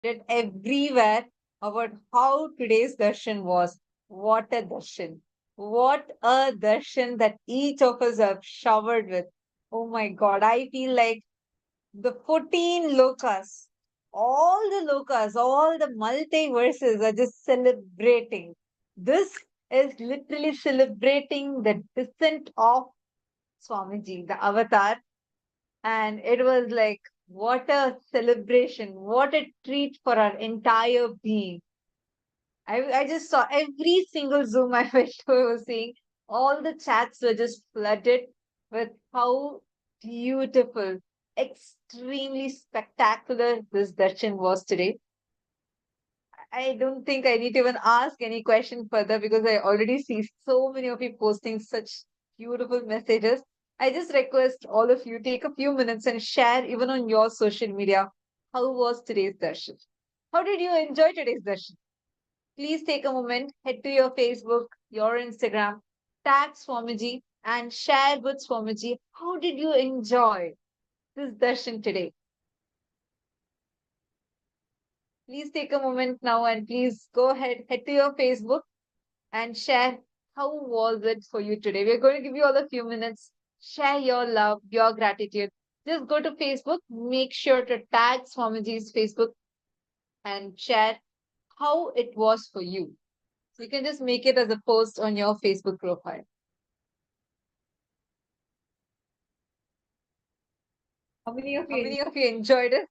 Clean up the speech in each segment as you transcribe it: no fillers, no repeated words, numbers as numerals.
Read everywhere about how today's darshan was. What a darshan. What a darshan that each of us have showered with. Oh my God, I feel like the 14 lokas, all the multiverses are just celebrating. This is literally celebrating the descent of Swamiji, the avatar. And it was like, what a celebration, what a treat for our entire being. I just saw every single Zoom I went to, I was seeing all the chats were just flooded with how beautiful, extremely spectacular this darshan was today. I don't think I need to even ask any question further because I already see so many of you posting such beautiful messages. I just request all of you take a few minutes and share even on your social media how was today's darshan. How did you enjoy today's darshan? Please take a moment, head to your Facebook, your Instagram, tag Swamiji and share with Swamiji how did you enjoy this darshan today. Please take a moment now and please go ahead, head to your Facebook and share how was it for you today. We're going to give you all a few minutes. Share your love, your gratitude. Just go to Facebook, make sure to tag Swamiji's Facebook and share how it was for you. So you can just make it as a post on your Facebook profile. How many of you enjoyed it?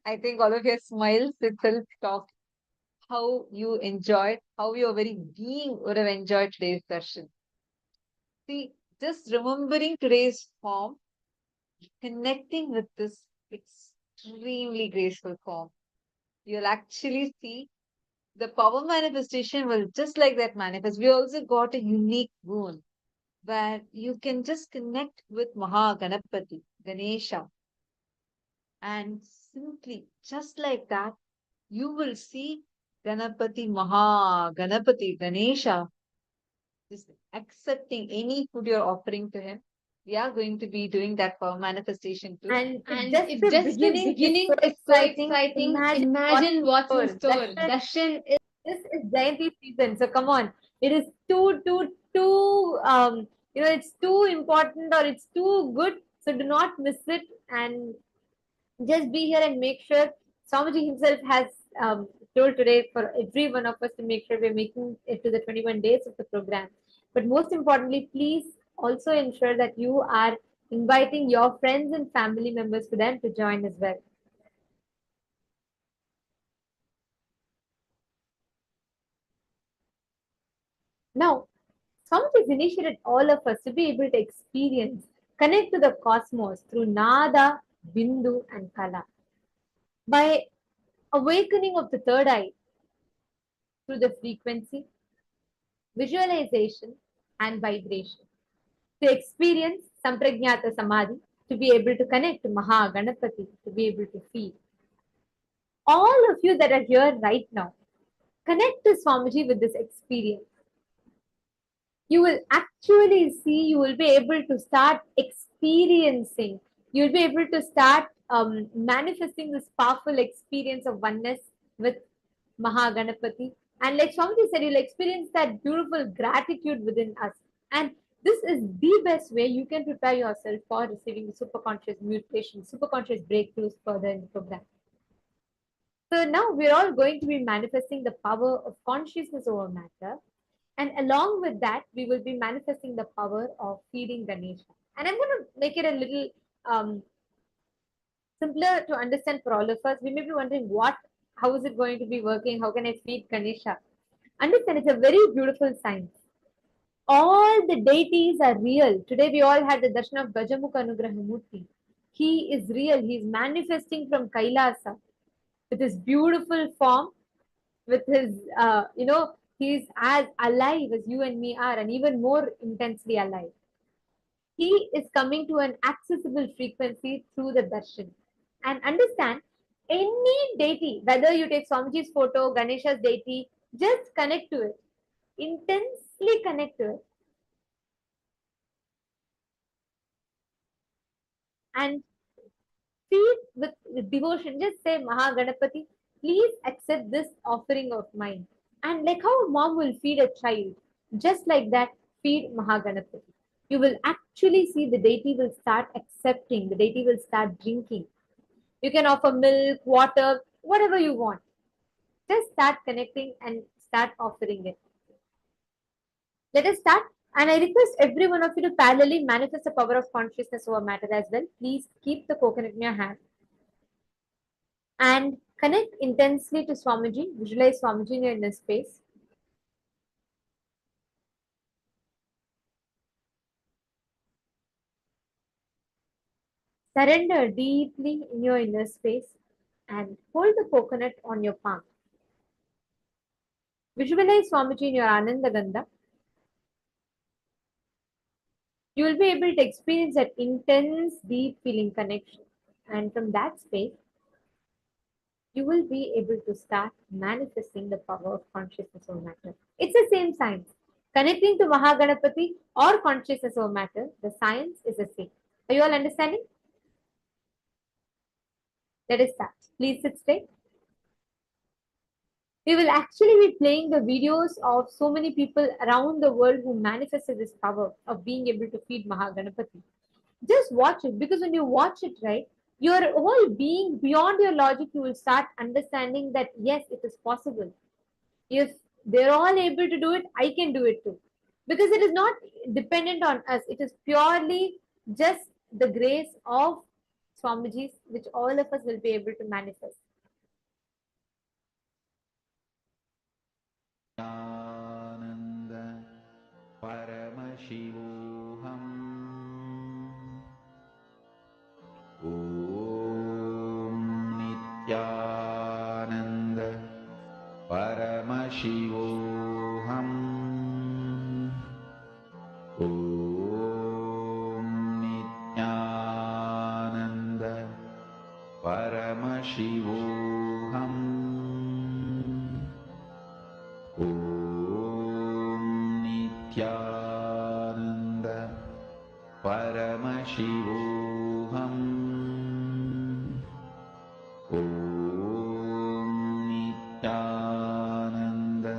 I think all of your smiles itself talk how you enjoyed, how your very being would have enjoyed today's session. See, just remembering today's form, connecting with this extremely graceful form, you'll actually see the power manifestation will just like that manifest. We also got a unique boon where you can just connect with Maha Ganapati, Ganesha, and simply just like that, you will see Ganapati Maha, Ganapati Ganesha, just accepting any food you're offering to him. We are going to be doing that for manifestation too. And if And just if the just the beginning is beginning so is so exciting, exciting, imagine what's imagine in what's in store. store. Darshan is This is Jayanti season, so come on. It is too it's too important or it's too good. So do not miss it and just be here and make sure Swamiji himself has told today for every one of us to make sure we're making it to the 21 days of the program. But most importantly, please also ensure that you are inviting your friends and family members for them to join as well. Now, Swamiji has initiated all of us to be able to experience, connect to the cosmos through Nada, Bindu, and Kala. By awakening of the third eye through the frequency, visualization, and vibration. To experience Sampragnata Samadhi, to be able to connect to Maha Ganapati, to be able to feel. All of you that are here right now, connect to Swamiji with this experience. You will actually see, you will be able to start experiencing, you'll be able to start manifesting this powerful experience of oneness with Mahaganapati. And like Swamiji said, you'll experience that beautiful gratitude within us. And this is the best way you can prepare yourself for receiving the superconscious mutation, superconscious breakthroughs further in the program. So now we're all going to be manifesting the power of consciousness over matter. And along with that, we will be manifesting the power of feeding Ganesha. And I'm going to make it a little simpler to understand for all of us. We may be wondering how is it going to be working? How can I feed Ganesha? Understand, it's a very beautiful science. All the deities are real. Today we all had the darshan of Gajamukha Anugrahamurti. He is real. He is manifesting from Kailasa with his beautiful form, with his, he's as alive as you and me are, and even more intensely alive. He is coming to an accessible frequency through the darshan. And understand, any deity, whether you take Swamiji's photo, Ganesha's deity, just connect to it. Intensely connect to it. And feed with devotion. Just say, Mahaganapati, please accept this offering of mine. And like how a mom will feed a child, just like that, feed Mahaganapati. You will actually see the deity will start accepting, the deity will start drinking. You can offer milk, water, whatever you want. Just start connecting and start offering it. Let us start. And I request every one of you to parallelly manifest the power of consciousness over matter as well. Please keep the coconut in your hand and connect intensely to Swamiji. Visualize Swamiji in your inner space. Surrender deeply in your inner space and hold the coconut on your palm. Visualize Swamiji in your Ananda Gandha. You will be able to experience that intense, deep feeling connection. And from that space, you will be able to start manifesting the power of consciousness over matter. It's the same science. Connecting to Mahaganapati or consciousness over matter, the science is the same. Are you all understanding? Let us start. Please sit straight. We will actually be playing the videos of so many people around the world who manifested this power of being able to feed Mahaganapati. Just watch it, because when you watch it, right, your whole being beyond your logic, you will start understanding that yes, it is possible. If they're all able to do it, I can do it too. Because it is not dependent on us, it is purely just the grace of Swamiji's, which all of us will be able to manifest. Nithyananda Paramashivoham Om Nithyananda Paramashivoham Om Nithyananda Paramashivoham Om Nithyananda Paramashivoham Om Nithyananda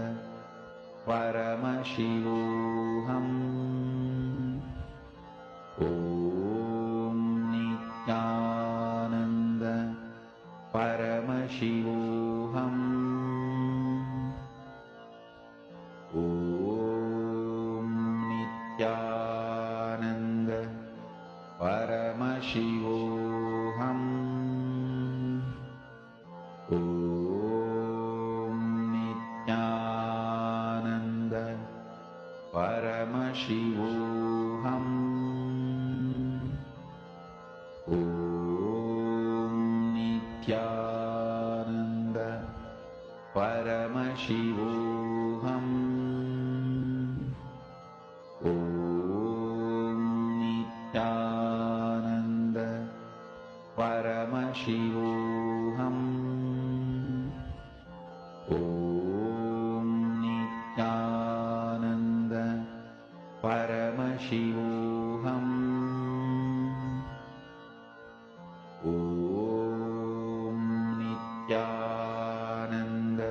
Paramashivoham Om Nithyananda Paramashivoham Om Nithyananda Paramashivoham Om Nithyananda Paramashivoham Om Nithyananda Paramashivoham Om Nithyananda Paramashivoham Om Nithyananda Paramashivoham Om Nithyananda Paramashivoham Om Nithyananda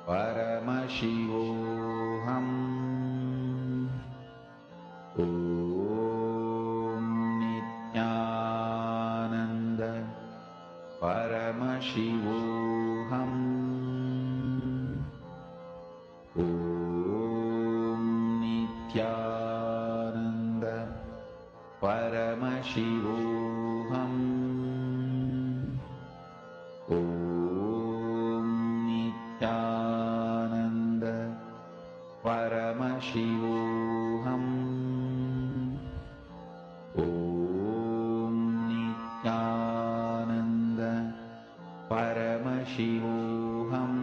Paramashivoham Om Nithyananda Paramashivoham Om Nithyananda Paramashivoham Om Nithyananda Paramashivoham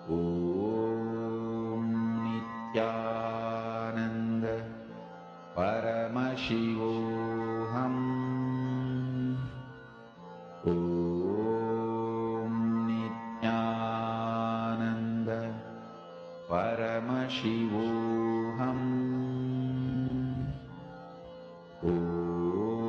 Om Nithyananda Paramashivoham Om Nithyananda Paramashivoham Om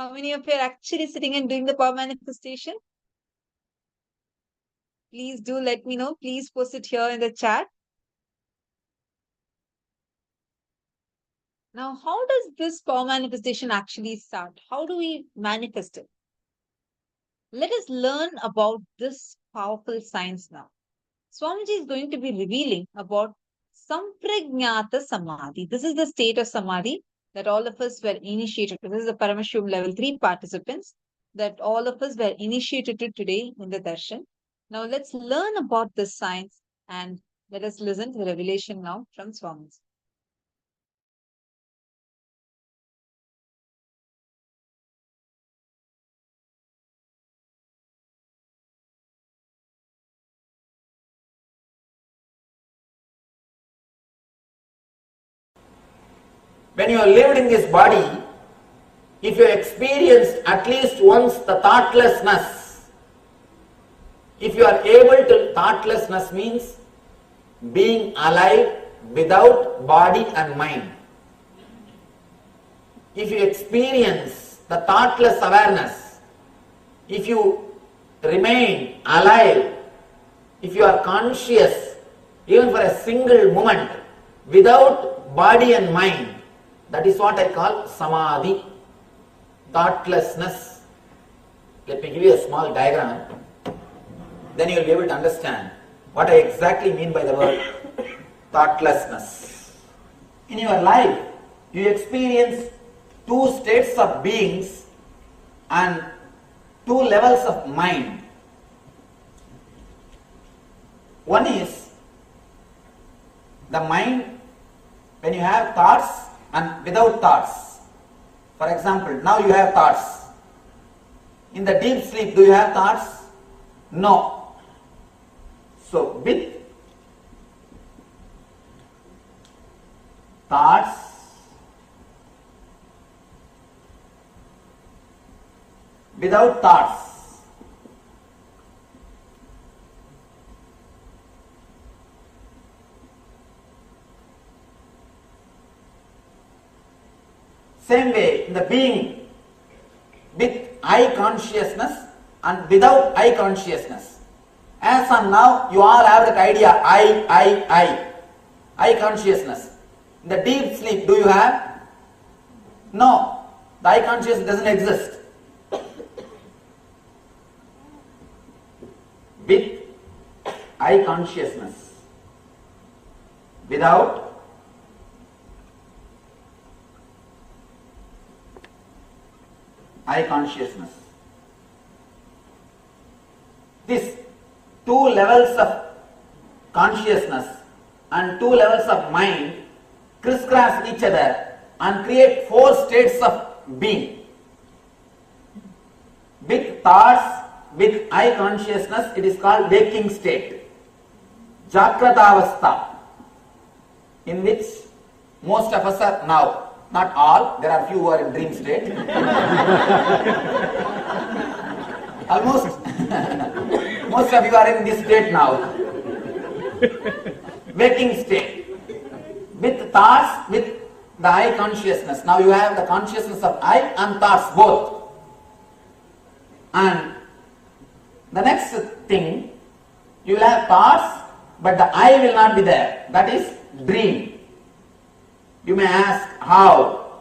How many of you are actually sitting and doing the power manifestation? Please do let me know. Please post it here in the chat. Now, how does this power manifestation actually start? How do we manifest it? Let us learn about this powerful science now. Swamiji is going to be revealing about Sampragnata Samadhi. This is the state of Samadhi that all of us were initiated to. This is the Paramashivoham level 3 participants that all of us were initiated to today in the darshan. Now let's learn about this science and let us listen to the revelation now from Swamiji. When you are lived in this body, if you experienced at least once the thoughtlessness, if you are able to, thoughtlessness means being alive without body and mind. If you experience the thoughtless awareness, if you remain alive, if you are conscious even for a single moment without body and mind, that is what I call Samadhi, thoughtlessness. Let me give you a small diagram, then you will be able to understand what I exactly mean by the word thoughtlessness. In your life, you experience two states of beings and two levels of mind. One is the mind when you have thoughts and without thoughts. For example, now you have thoughts. In the deep sleep, do you have thoughts? No. So, with thoughts, without thoughts. Same way, in the being with I consciousness and without I consciousness. As on now, you all have that idea, I consciousness. In the deep sleep, do you have? No, the I consciousness doesn't exist. With I consciousness, without I consciousness. These two levels of consciousness and two levels of mind crisscross each other and create four states of being. With thoughts, with I consciousness, it is called waking state, Jakratavastha, in which most of us are now. Not all, there are few who are in dream state. Almost, most of you are in this state now. Waking state. With thoughts, with the I consciousness. Now you have the consciousness of I and thoughts both. And the next thing, you will have thoughts, but the I will not be there. That is dream. You may ask, how?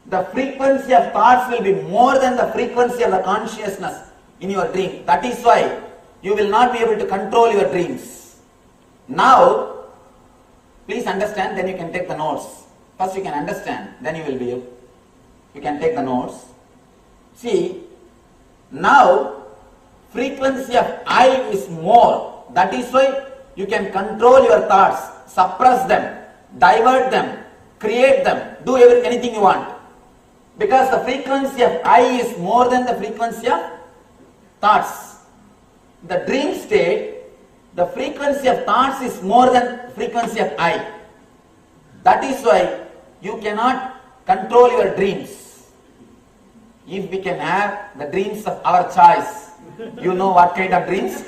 The frequency of thoughts will be more than the frequency of the consciousness in your dream. That is why you will not be able to control your dreams. Now, please understand, then you can take the notes. First you can understand, then you will be able. You can take the notes. See, now frequency of I is more. That is why you can control your thoughts. Suppress them, divert them, create them, do anything you want. Because the frequency of I is more than the frequency of thoughts. The dream state, the frequency of thoughts is more than frequency of I. That is why you cannot control your dreams. If we can have the dreams of our choice, you know what kind of dreams?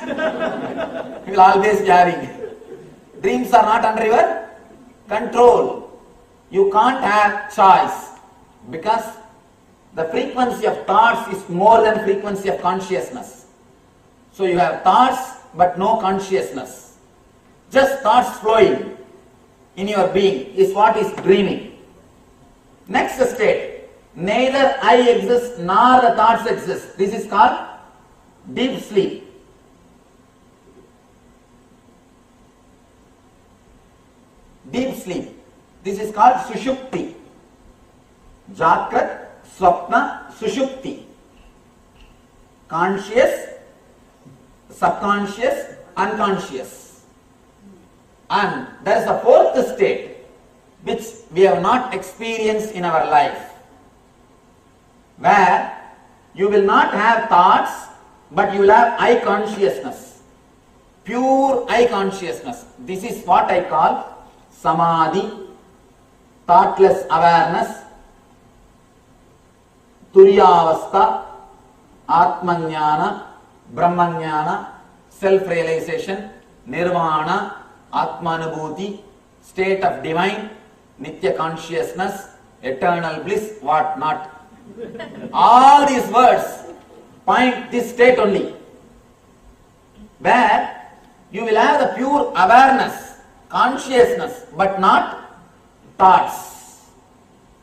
You will always be having. Dreams are not under your control. You can't have choice. Because the frequency of thoughts is more than frequency of consciousness. So you have thoughts but no consciousness. Just thoughts flowing in your being is what is dreaming. Next state, neither I exist nor the thoughts exist. This is called deep sleep. Deep sleep. This is called sushupti. Jagrat, swapna, sushupti. Conscious, subconscious, unconscious. And there is a fourth state which we have not experienced in our life, where you will not have thoughts but you will have eye consciousness, pure eye consciousness. This is what I call samadhi, thoughtless awareness, turyavastha, atmajnana, brahmajnana, self-realization, nirvana, atmanubhuti, state of divine, nitya consciousness, eternal bliss, what not. All these words point this state only, where you will have the pure awareness, consciousness, but not thoughts,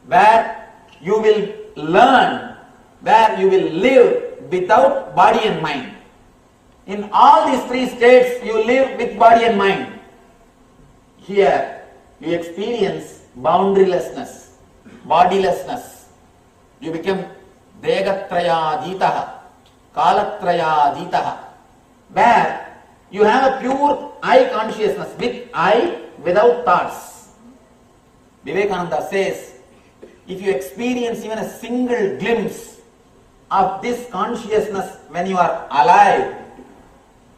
where you will learn, where you will live without body and mind. In all these three states, you live with body and mind. Here, you experience boundarylessness, bodilessness. You become degatrayaditaha, kalatrayaditaha, where you have a pure eye consciousness, with eye, without thoughts. Vivekananda says, if you experience even a single glimpse of this consciousness when you are alive,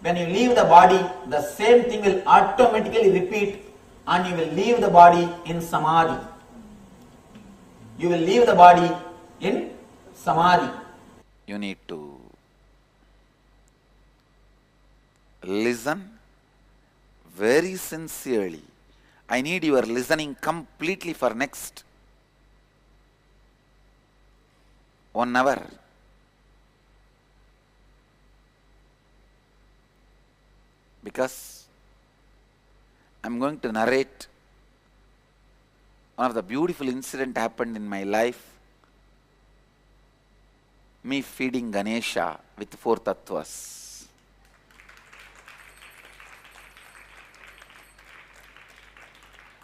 when you leave the body, the same thing will automatically repeat and you will leave the body in samadhi. You will leave the body in samadhi. You need to listen very sincerely. I need your listening completely for next 1 hour. Because I'm going to narrate one of the beautiful incident happened in my life. Me feeding Ganesha with 4 tattvas.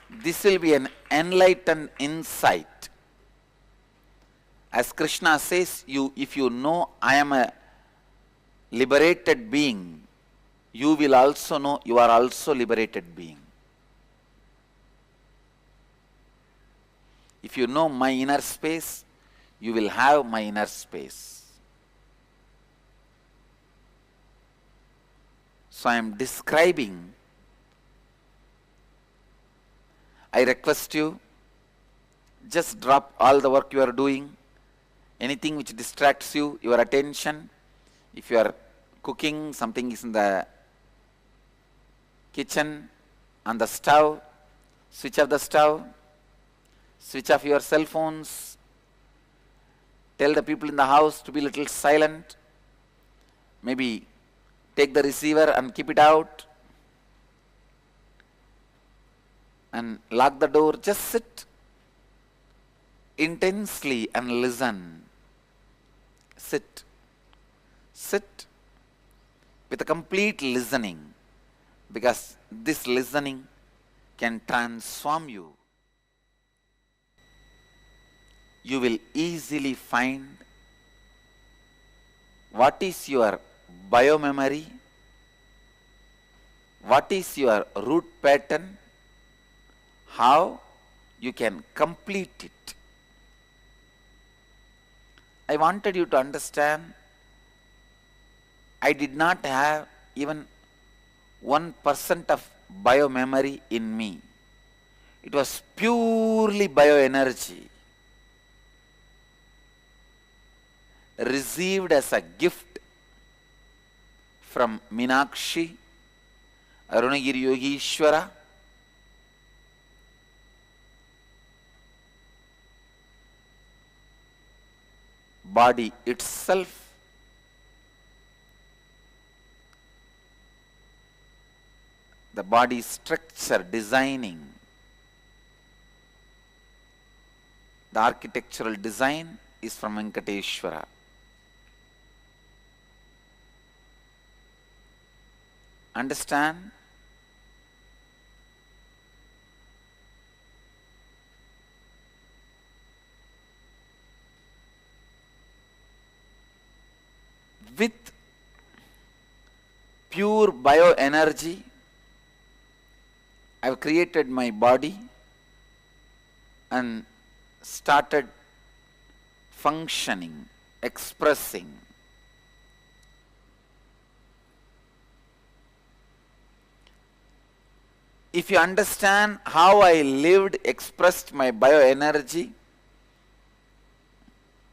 This will be an enlightened insight. As Krishna says, if you know I am a liberated being, you will also know you are also liberated being. If you know my inner space, you will have my inner space. So I am describing. I request you, just drop all the work you are doing, anything which distracts you, your attention. If you are cooking, something is in the kitchen, on the stove, switch off the stove, switch off your cell phones, tell the people in the house to be a little silent, maybe take the receiver and keep it out, and lock the door. Just sit intensely and listen. Sit with a complete listening, because this listening can transform you. You will easily find what is your biomemory, what is your root pattern, how you can complete it. I wanted you to understand, I did not have even 1% of biomemory in me. It was purely bioenergy, received as a gift from Meenakshi, Arunagiri Yogishwara, body itself, the body structure, designing, the architectural design is from Venkateshwara. Understand? With pure bioenergy, I have created my body and started functioning, expressing. If you understand how I lived, expressed my bioenergy,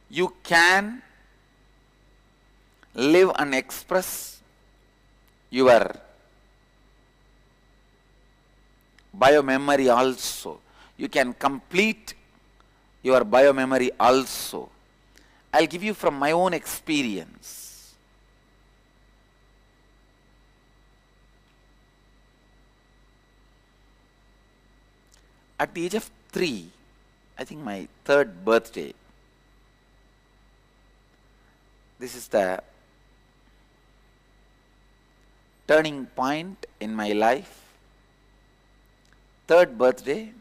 you can live and express your biomemory also. You can complete your biomemory also. I'll give you from my own experience. At the age of 3, I think my 3rd birthday, this is the turning point in my life. 3rd birthday,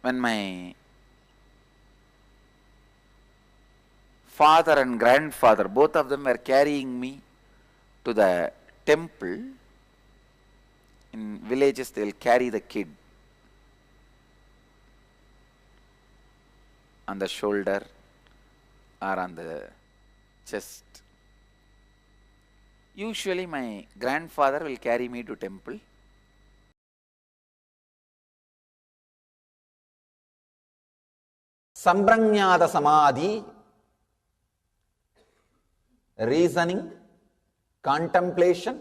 when my father and grandfather, both of them were carrying me to the temple. In villages, they will carry the kid on the shoulder or on the chest. Usually my grandfather will carry me to temple. Samprajnata samadhi, reasoning, contemplation,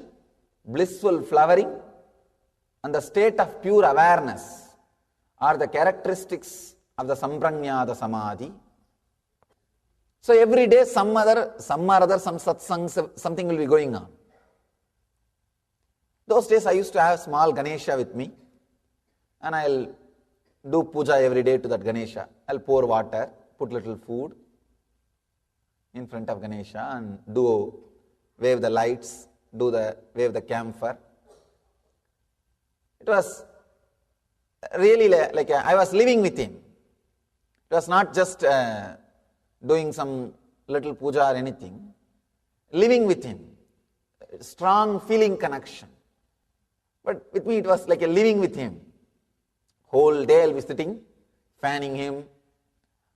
blissful flowering, and the state of pure awareness are the characteristics of the Samprajnata samadhi. So every day some satsang, something will be going on. Those days I used to have small Ganesha with me, and I'll do puja every day to that Ganesha. I'll pour water, put little food in front of Ganesha and wave the lights, wave the camphor. It was really like I was living with him. It was not just doing some little puja or anything. Living with him. Strong feeling connection. But with me it was like a living with him. Whole day I'll be sitting, fanning him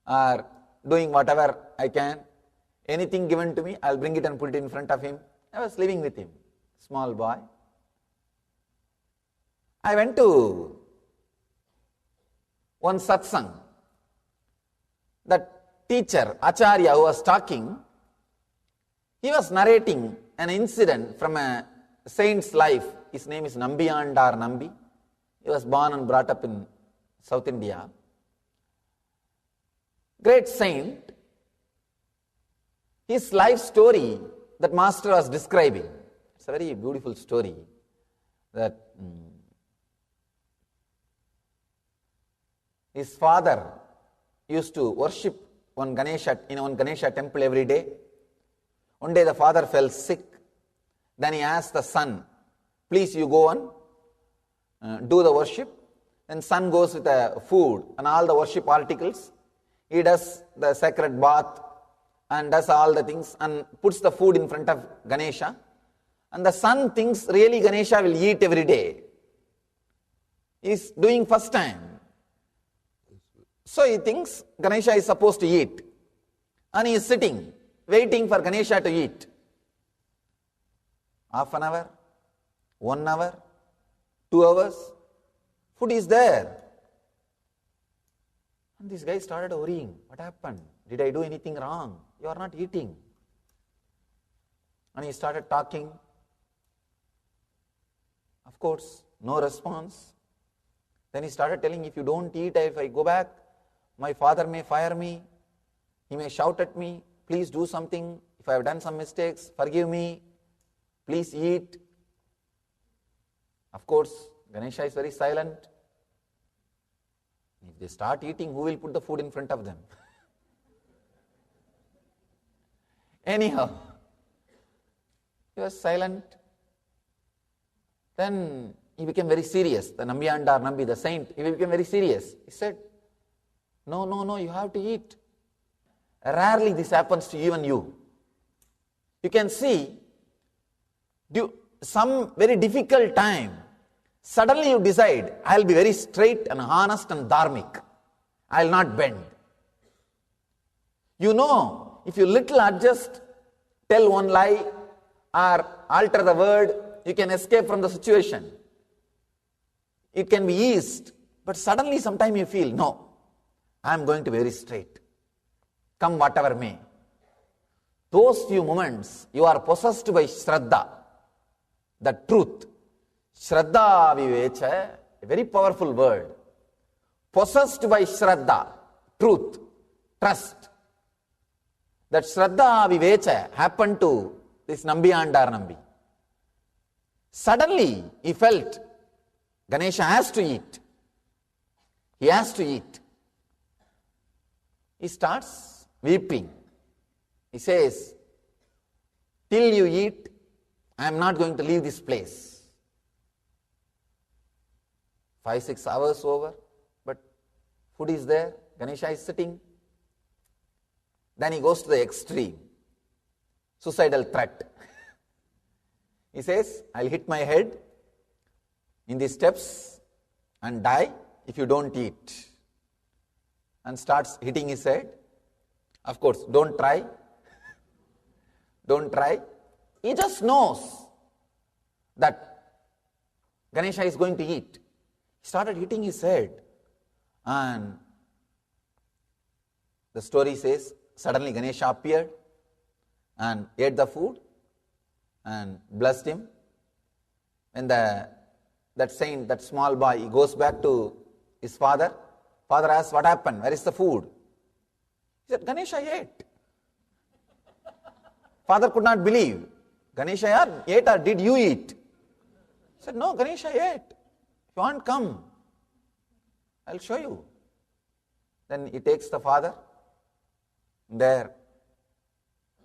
or doing whatever I can. Anything given to me, I'll bring it and put it in front of him. I was living with him. Small boy. I went to one satsang. That teacher, Acharya, who was talking, he was narrating an incident from a saint's life. His name is Nambiyandar Nambi. He was born and brought up in South India. Great saint. His life story that master was describing. It's a very beautiful story. That his father used to worship in one Ganesha temple every day. One day the father fell sick. Then he asked the son, please you go on, do the worship. Then son goes with the food and all the worship articles. He does the sacred bath and does all the things and puts the food in front of Ganesha. And the son thinks really Ganesha will eat every day. He is doing first time. So he thinks Ganesha is supposed to eat. And he is sitting, waiting for Ganesha to eat. Half an hour, 1 hour, 2 hours, food is there. And this guy started worrying. What happened? Did I do anything wrong? You are not eating. And he started talking. Of course, no response. Then he started telling, if you don't eat, if I go back, My father may fire me. He may shout at me. Please do something. If I have done some mistakes, forgive me. Please eat. Of course, Ganesha is very silent. If they start eating, who will put the food in front of them? Anyhow, he was silent. Then he became very serious. The Nambiyandar Nambi, the saint, he became very serious. He said, no, you have to eat. Rarely this happens to even you. You can see, some very difficult time, suddenly you decide, I'll be very straight and honest and dharmic. I'll not bend. You know, if you little adjust, tell one lie, or alter the word, you can escape from the situation. It can be eased, but suddenly sometime you feel, no, I'm going to be very straight. Come whatever may. Those few moments, you are possessed by Shraddha, the truth. Shraddha Vivecha, a very powerful word. Possessed by Shraddha, truth, trust. That Shraddha Vivecha happened to this Nambiyandar Nambi. Suddenly, he felt Ganesha has to eat. He has to eat. He starts weeping. He says, till you eat, I am not going to leave this place. 5-6 hours over, but food is there, Ganesha is sitting. Then he goes to the extreme, suicidal threat. He says, I'll hit my head in the steps and die if you don't eat. And starts hitting his head. Of course, don't try. Don't try. He just knows that Ganesha is going to eat. He started hitting his head. And the story says, suddenly Ganesha appeared and ate the food and blessed him. And that saint, that small boy, he goes back to his father. Father asks, what happened? Where is the food? He said, Ganesha ate. Father could not believe. Ganesha ate or did you eat? He said, no, Ganesha ate. If you want, come. I'll show you. Then he takes the father. There,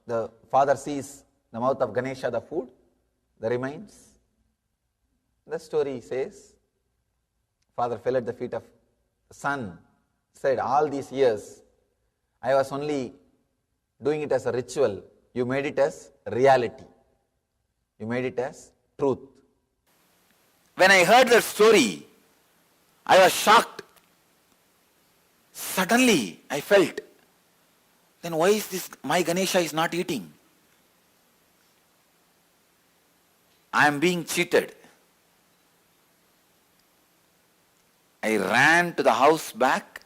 the father sees the mouth of Ganesha, the food, the remains. The story says, father fell at the feet of the son, said, all these years, I was only doing it as a ritual. You made it as reality. You made it as truth. When I heard that story, I was shocked. Suddenly, I felt, then why is this, my Ganesha is not eating? I am being cheated. I ran to the house back.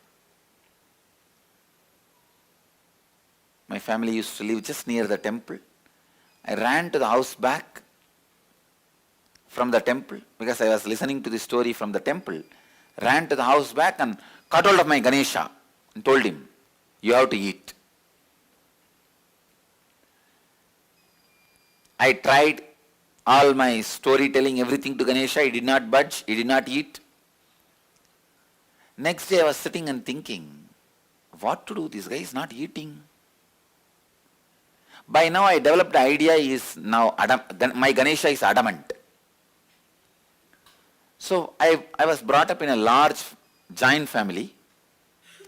My family used to live just near the temple. I ran to the house back from the temple because I was listening to the story from the temple. Ran to the house back and caught hold of my Ganesha and told him, you have to eat. I tried all my storytelling, everything to Ganesha. He did not budge. He did not eat. Next day I was sitting and thinking, what to do? This guy is not eating. By now I developed the idea is now my Ganesha is adamant. So I was brought up in a large giant family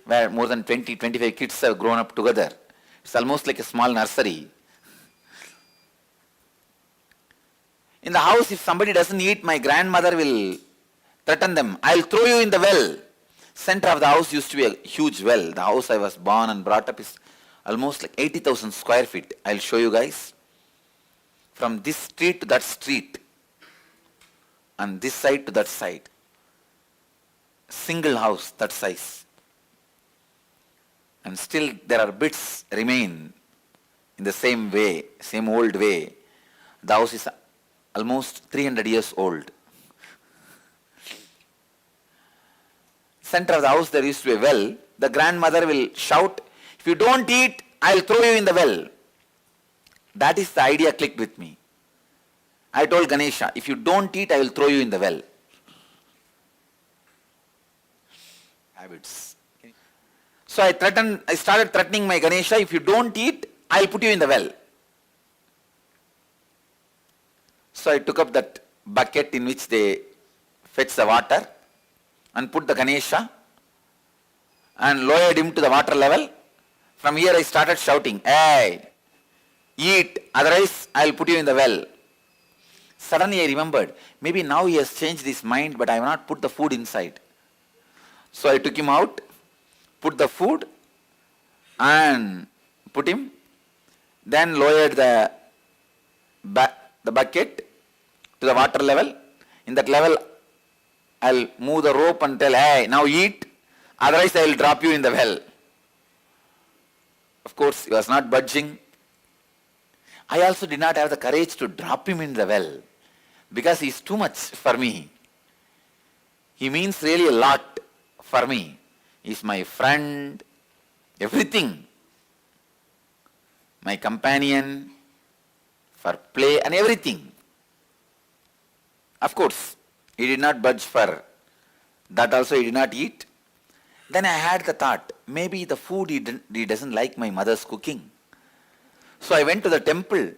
where more than 20-25 kids have grown up together. It's almost like a small nursery. In the house, if somebody doesn't eat, my grandmother will threaten them. I'll throw you in the well. Center of the house used to be a huge well. The house I was born and brought up is almost like 80,000 square feet. I'll show you guys. From this street to that street. And this side to that side. Single house, that size. And still there are bits remain in the same way, same old way. The house is almost 300 years old. center of the house there used to be a well. The grandmother will shout, if you don't eat, I'll throw you in the well. That is the idea clicked with me. I told Ganesha, if you don't eat, I will throw you in the well. Habits. So I started threatening my Ganesha, if you don't eat, I'll put you in the well. So I took up that bucket in which they fetch the water and put the Ganesha and lowered him to the water level. From here I started shouting, hey, eat, otherwise I'll put you in the well. Suddenly I remembered, maybe now he has changed his mind, but I have not put the food inside. So I took him out, put the food and put him, then lowered the bucket to the water level. In that level, I'll move the rope and tell, hey, now eat, otherwise I will drop you in the well. Of course, he was not budging. I also did not have the courage to drop him in the well because he is too much for me. He means really a lot for me. He is my friend, everything. My companion, for play and everything. Of course, he did not budge for that also, he did not eat. Then I had the thought, maybe the food he doesn't like my mother's cooking. So I went to the temple,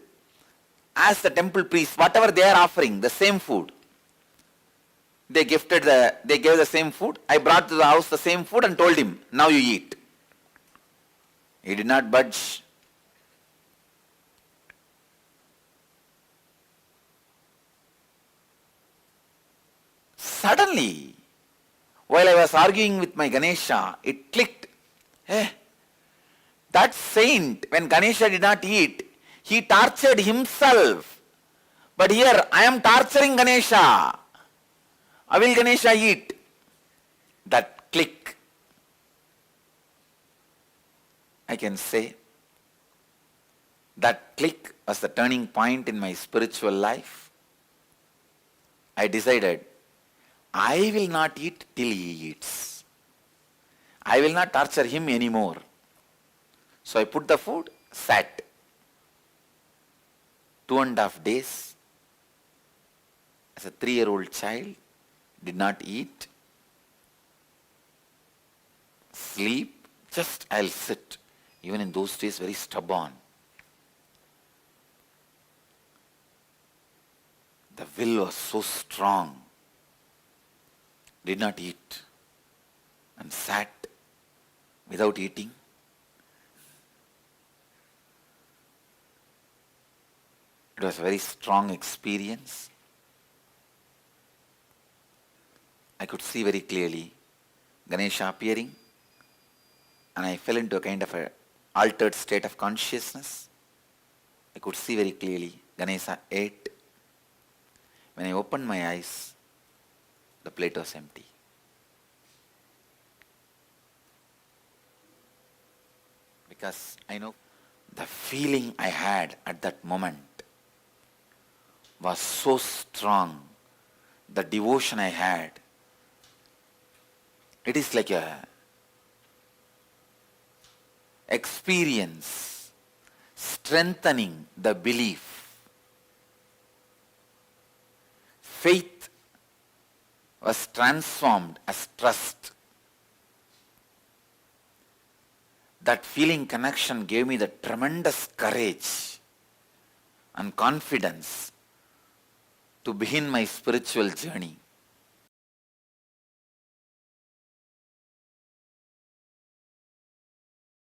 asked the temple priest, whatever they are offering, the same food. They gave the same food. I brought to the house the same food and told him, now you eat. He did not budge. Suddenly, while I was arguing with my Ganesha, it clicked. That saint, when Ganesha did not eat, he tortured himself. But here, I am torturing Ganesha. How will Ganesha eat? That click. I can say, that click was the turning point in my spiritual life. I decided, I will not eat till he eats. I will not torture him anymore. So I put the food, sat. 2.5 days. As a 3-year-old child, did not eat, sleep, just I'll sit. Even in those days, very stubborn. The will was so strong. Did not eat and sat without eating. It was a very strong experience. I could see very clearly Ganesha appearing, and I fell into a kind of an altered state of consciousness. I could see very clearly Ganesha ate. When I opened my eyes, the plate was empty. Because I know the feeling I had at that moment was so strong. The devotion I had, it is like a experience strengthening the belief. Faith was transformed as trust. That feeling connection gave me the tremendous courage and confidence to begin my spiritual journey.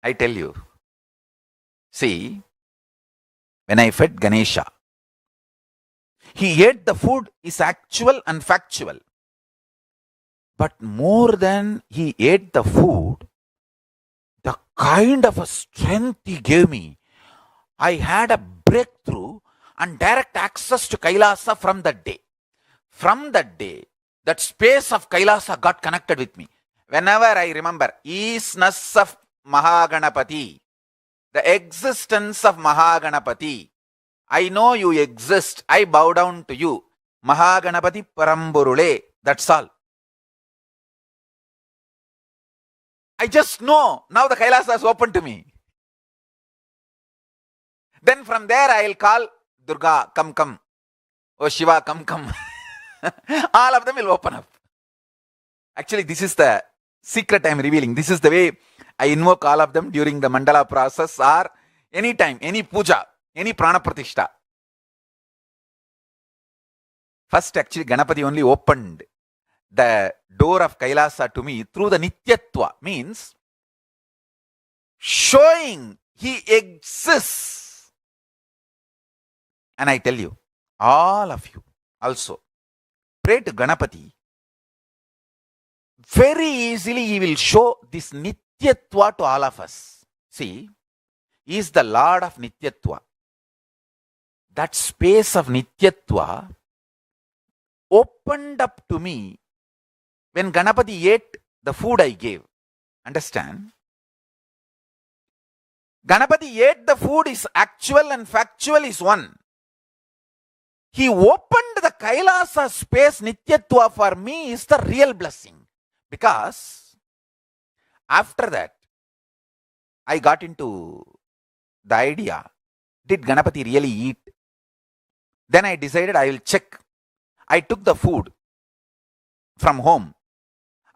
I tell you, see, when I fed Ganesha, he ate the food is actual and factual. But more than he ate the food, the kind of a strength he gave me, I had a breakthrough and direct access to KAILASA from that day. From that day, that space of KAILASA got connected with me. Whenever I remember isness of Mahaganapati, the existence of Mahaganapati, I know you exist, I bow down to you. Mahaganapati Paramburule, that's all. I just know now the Kailasa is open to me. Then from there I will call Durga, come, come. Oh Shiva, come, come. All of them will open up. Actually, this is the secret I am revealing. This is the way I invoke all of them during the mandala process or any time, any puja, any prana pratishtha. First, actually, Ganapati only opened the door of Kailasa to me through the Nityatva, means showing he exists. And I tell you, all of you also, pray to Ganapati. Very easily he will show this Nityatva to all of us. See, he is the Lord of Nityatva. That space of Nityatva opened up to me when Ganapati ate the food I gave. Understand? Ganapati ate the food is actual and factual is one. He opened the Kailasa space Nityatva for me is the real blessing. Because after that, I got into the idea, did Ganapati really eat? Then I decided I will check. I took the food from home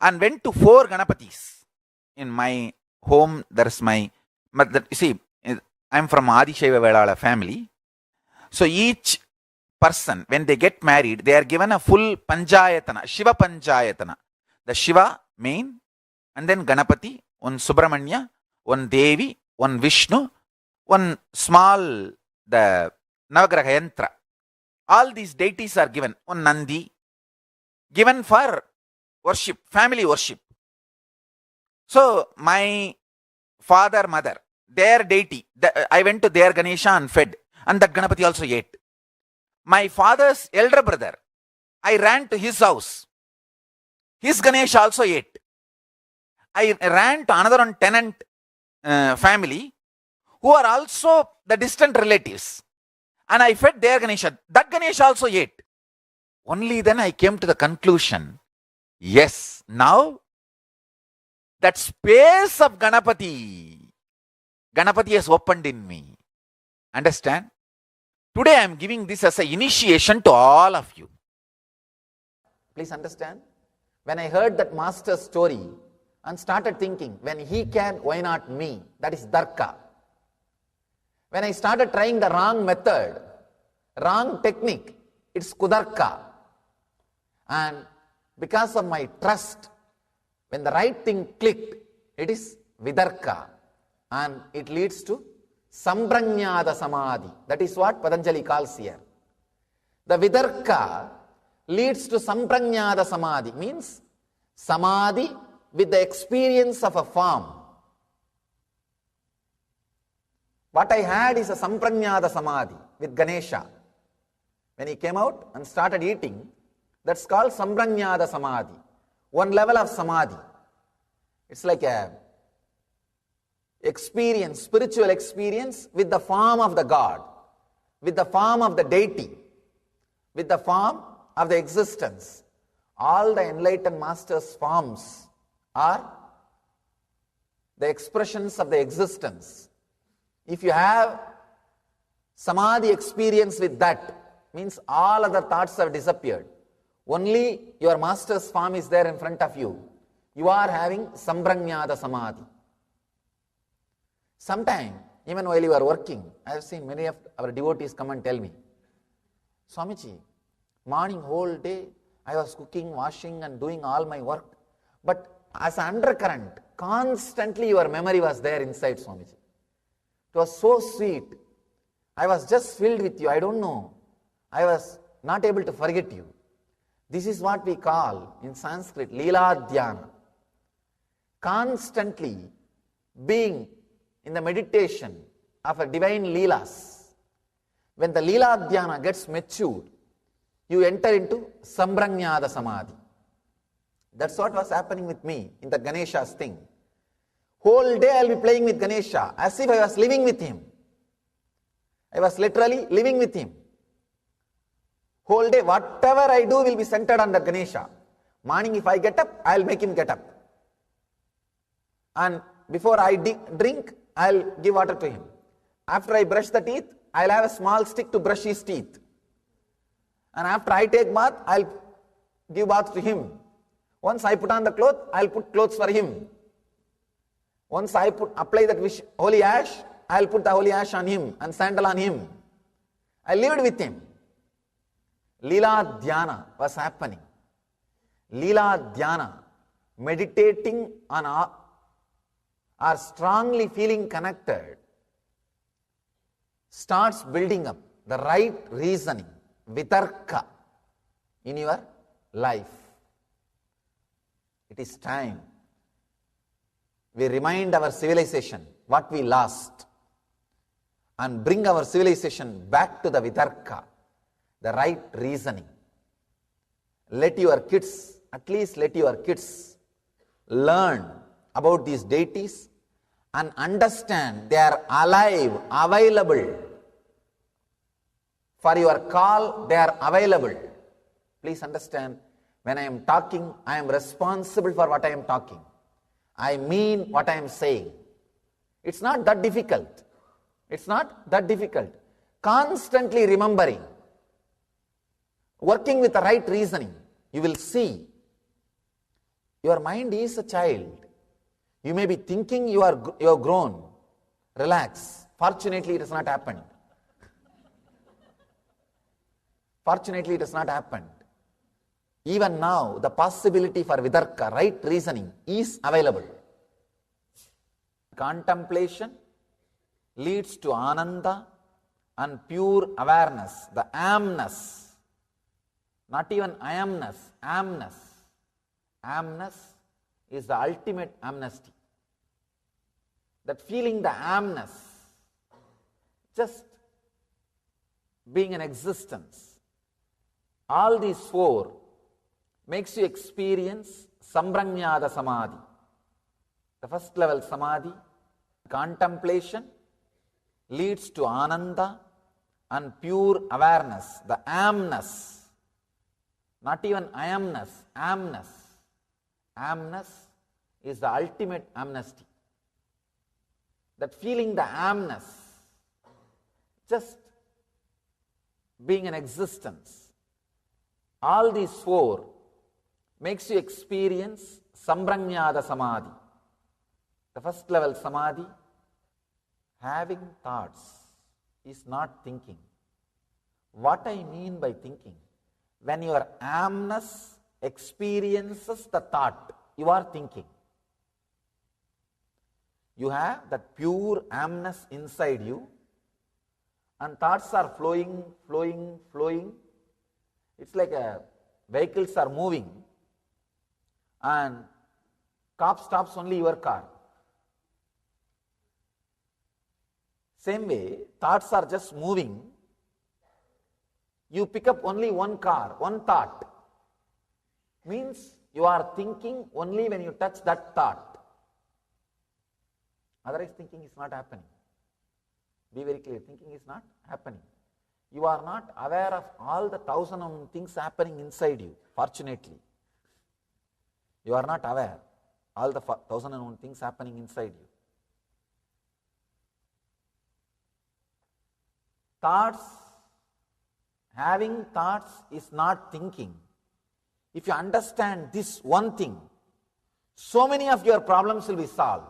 and went to 4 Ganapatis. In my home, there is you see, I am from Adishaiva Vedala family. So each person, when they get married, they are given a full Panchayatana, Shiva Panchayatana. The Shiva main, and then Ganapati, one Subramanya, one Devi, one Vishnu, one small, the Navagraha Yantra. All these deities are given. One Nandi, given for worship, family worship. So my father, mother, their deity, I went to their Ganesha and fed. And that Ganapati also ate. My father's elder brother, I ran to his house. His Ganesh also ate. I ran to another one tenant family who are also the distant relatives. And I fed their Ganesha. That Ganesha also ate. Only then I came to the conclusion, yes, now that space of Ganapati has opened in me. Understand? Today I am giving this as an initiation to all of you. Please understand? When I heard that master's story and started thinking, when he can, why not me? That is Darka. When I started trying the wrong method, wrong technique, it's Kudarka. And because of my trust, when the right thing clicked, it is Vidarka. And it leads to Samprajnata Samadhi. That is what Patanjali calls here. The Vidarka leads to Samprajnata Samadhi, means Samadhi with the experience of a form. What I had is a Samprajnata Samadhi with Ganesha. When he came out and started eating, that's called Samprajnata Samadhi. One level of Samadhi. It's like a experience, spiritual experience with the form of the God, with the form of the deity, with the form of the existence. All the enlightened masters' forms are the expressions of the existence. If you have Samadhi experience with that, means all other thoughts have disappeared. Only your master's form is there in front of you. You are having Samprajnata Samadhi. Sometime, even while you are working, I have seen many of our devotees come and tell me, Swamiji, morning whole day, I was cooking, washing and doing all my work. But as an undercurrent, constantly your memory was there inside, Swamiji. It was so sweet. I was just filled with you. I don't know. I was not able to forget you. This is what we call in Sanskrit, Leela Dhyana. Constantly being in the meditation of a divine Leelas. When the Leela Dhyana gets matured, you enter into Samprajnata Samadhi. That's what was happening with me in the Ganesha's thing. Whole day I'll be playing with Ganesha as if I was living with him. I was literally living with him. Whole day, whatever I do will be centered on the Ganesha. Morning if I get up, I'll make him get up. And before I drink, I'll give water to him. After I brush the teeth, I'll have a small stick to brush his teeth. And after I take bath, I'll give bath to him. Once I put on the cloth, I'll put clothes for him. Once I apply that holy ash, I'll put the holy ash on him and sandal on him. I lived with him. Lila Dhyana was happening. Lila Dhyana, meditating on or strongly feeling connected, starts building up the right reasoning, vitarka, in your life. It is time we remind our civilization what we lost and bring our civilization back to the vitarka, the right reasoning. Let your kids, at least let your kids learn about these deities and understand they are alive, available. For your call, they are available. Please understand, when I am talking, I am responsible for what I am talking. I mean what I am saying. It's not that difficult. It's not that difficult. Constantly remembering, working with the right reasoning, you will see. Your mind is a child. You may be thinking you are grown. Relax. Fortunately, it has not happened. Fortunately, it has not happened. Even now, the possibility for vitarka, right reasoning, is available. Contemplation leads to ananda and pure awareness, the amness. Not even I amness, amness. Amness is the ultimate amnesty. That feeling the amness, just being an existence. All these four makes you experience samprajñāta samadhi. The first level samadhi, contemplation, leads to ananda and pure awareness, the amness. Not even I amness, amness. Amness is the ultimate amnesty. That feeling the amness, just being an existence. All these four makes you experience samprajñāta samadhi. The first level samadhi, having thoughts is not thinking. What I mean by thinking, when your amness experiences the thought, you are thinking. You have that pure amness inside you, and thoughts are flowing, flowing, flowing. It's like vehicles are moving, and cop stops only your car. Same way, thoughts are just moving. You pick up only one car, one thought. Means you are thinking only when you touch that thought. Otherwise, thinking is not happening. Be very clear, thinking is not happening. You are not aware of all the 1,000 things happening inside you, fortunately. You are not aware all the 1,001 things happening inside you. Thoughts, having thoughts is not thinking. If you understand this one thing, so many of your problems will be solved.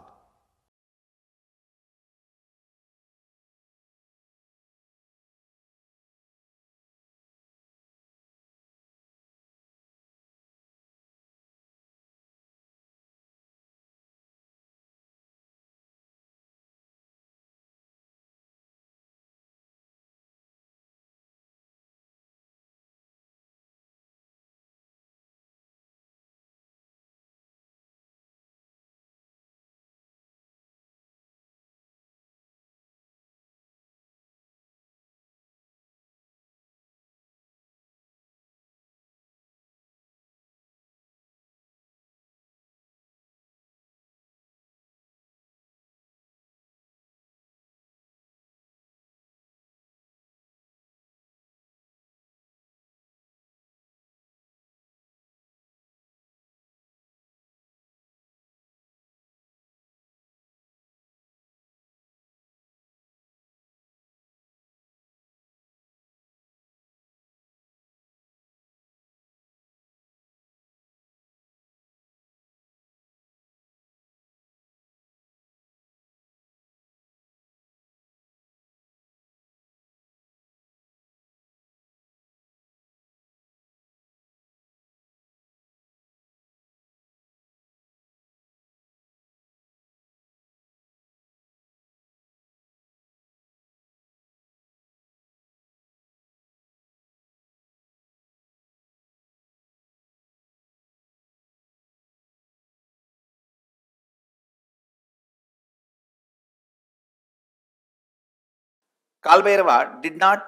Kalbhairava did not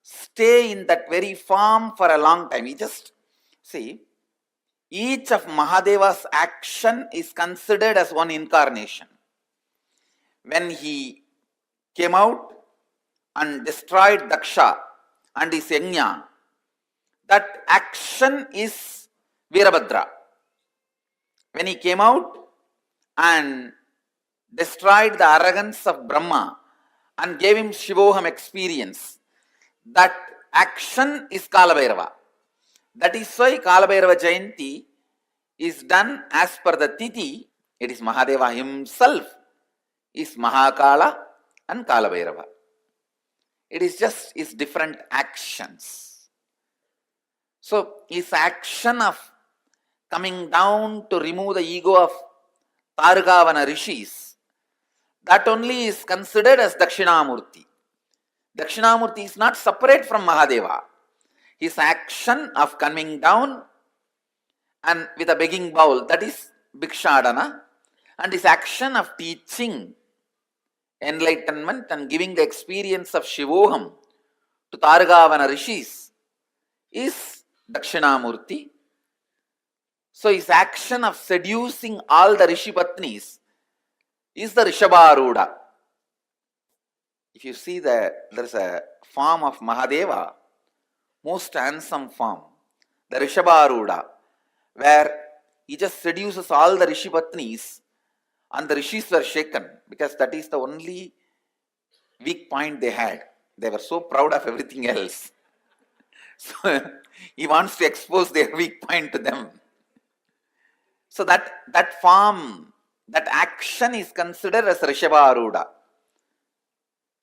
stay in that very form for a long time. He just, see, each of Mahadeva's action is considered as one incarnation. When he came out and destroyed Daksha and his Yajna, that action is Virabhadra. When he came out and destroyed the arrogance of Brahma and gave him Shivoham experience, that action is Kalabhairava. That is why Kalabhairava Jayanti is done as per the Tithi. It is Mahadeva himself is Mahakala and Kalabhairava. It is just his different actions. So his action of coming down to remove the ego of Targavana rishis, that only is considered as Dakshinamurti. Dakshinamurti is not separate from Mahadeva. His action of coming down and with a begging bowl, that is Bhikshadana, and his action of teaching enlightenment and giving the experience of Shivoham to Targavana rishis is Dakshinamurti. So his action of seducing all the Rishi Patnis is the Rishabharuda. If you see that there is a form of Mahadeva, most handsome form, the Rishabharuda, where he just seduces all the Rishi Patnis and the Rishis were shaken because that is the only weak point they had. They were so proud of everything else. So he wants to expose their weak point to them. So that form, that action is considered as Rishabharuda.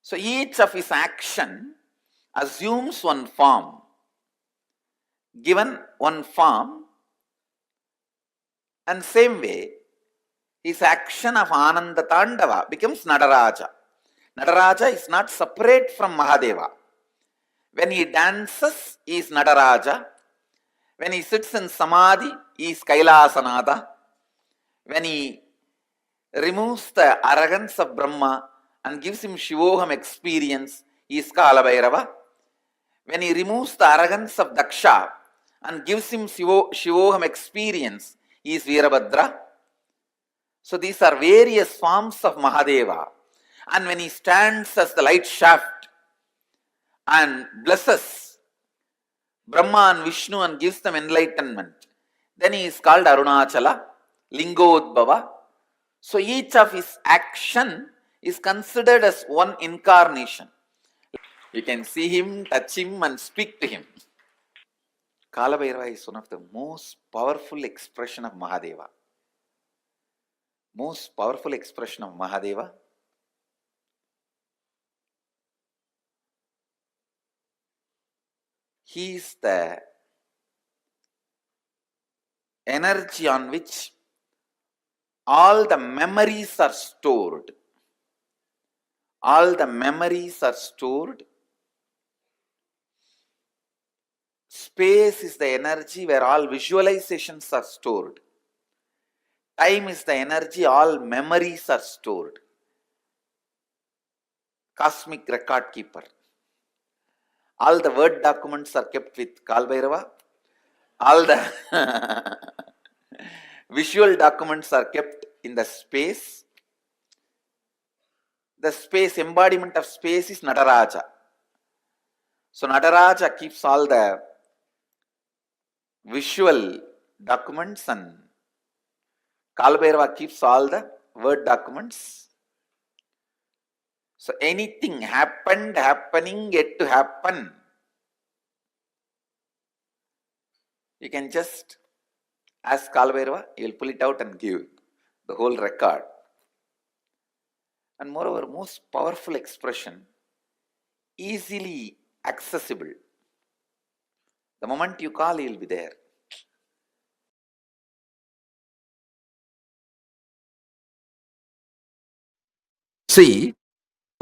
So each of his action assumes one form. Given one form, and same way, his action of Ananda Tandava becomes Nadaraja. Nadaraja is not separate from Mahadeva. When he dances, he is Nadaraja. When he sits in Samadhi, he is KAILASA. When he removes the arrogance of Brahma and gives him Shivoham experience, he is Kalabhairava. When he removes the arrogance of Daksha and gives him Shivoham experience, he is Virabhadra. So these are various forms of Mahadeva. And when he stands as the light shaft and blesses Brahma and Vishnu and gives them enlightenment, then he is called Arunachala, Lingodbhava. So each of his action is considered as one incarnation. You can see him, touch him and speak to him. Kalabhairava is one of the most powerful expression of Mahadeva. Most powerful expression of Mahadeva. He is the energy on which all the memories are stored. All the memories are stored. Space is the energy where all visualizations are stored. Time is the energy all memories are stored. Cosmic record keeper. All the word documents are kept with Kalbhairava. All the visual documents are kept in the space. The space, embodiment of space is Nadaraja. So Nadaraja keeps all the visual documents and Kalbhairava keeps all the word documents. So anything happened, happening, yet to happen, you can just ask Kalbhairava, he will pull it out and give the whole record. And moreover, most powerful expression, easily accessible. The moment you call, he will be there. See,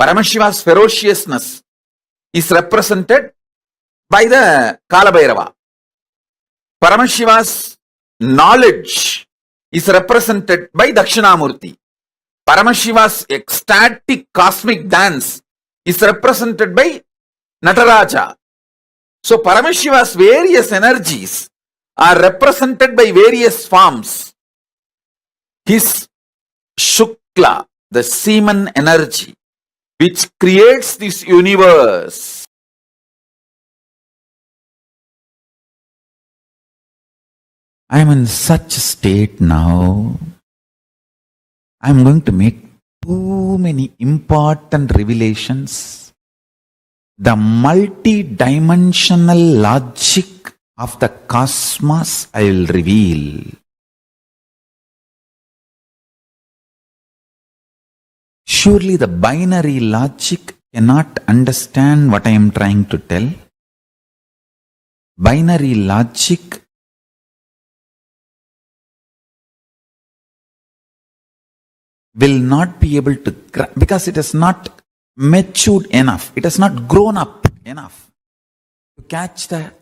Paramashiva's ferociousness is represented by the Kalabhairava. Paramashiva's knowledge is represented by Dakshinamurti. Paramashiva's ecstatic cosmic dance is represented by Nataraja. So Paramashiva's various energies are represented by various forms. His Shukla, the semen energy, which creates this universe. I am in such a state now. I am going to make too many important revelations. The multi-dimensional logic of the cosmos I will reveal. Surely the binary logic cannot understand what I am trying to tell. Binary logic will not be able to, because it is not matured enough, it has not grown up enough to catch the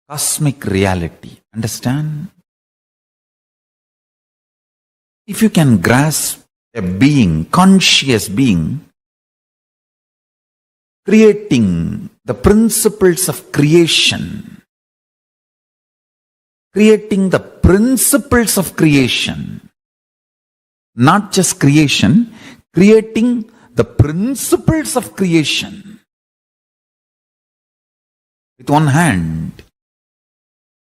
cosmic reality. Understand? If you can grasp a being, conscious being, creating the principles of creation, creating the principles of creation, not just creation, creating the principles of creation with one hand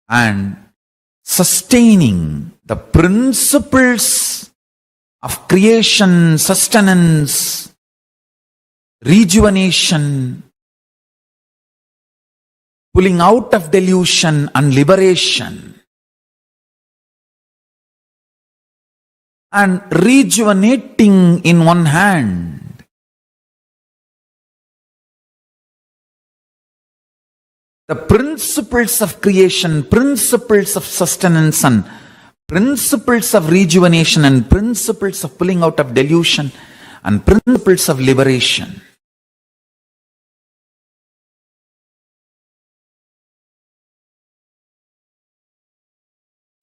and sustaining the principles of creation, sustenance, rejuvenation, pulling out of delusion and liberation, and rejuvenating in one hand. The principles of creation, principles of sustenance, and principles of rejuvenation, and principles of pulling out of delusion, and principles of liberation.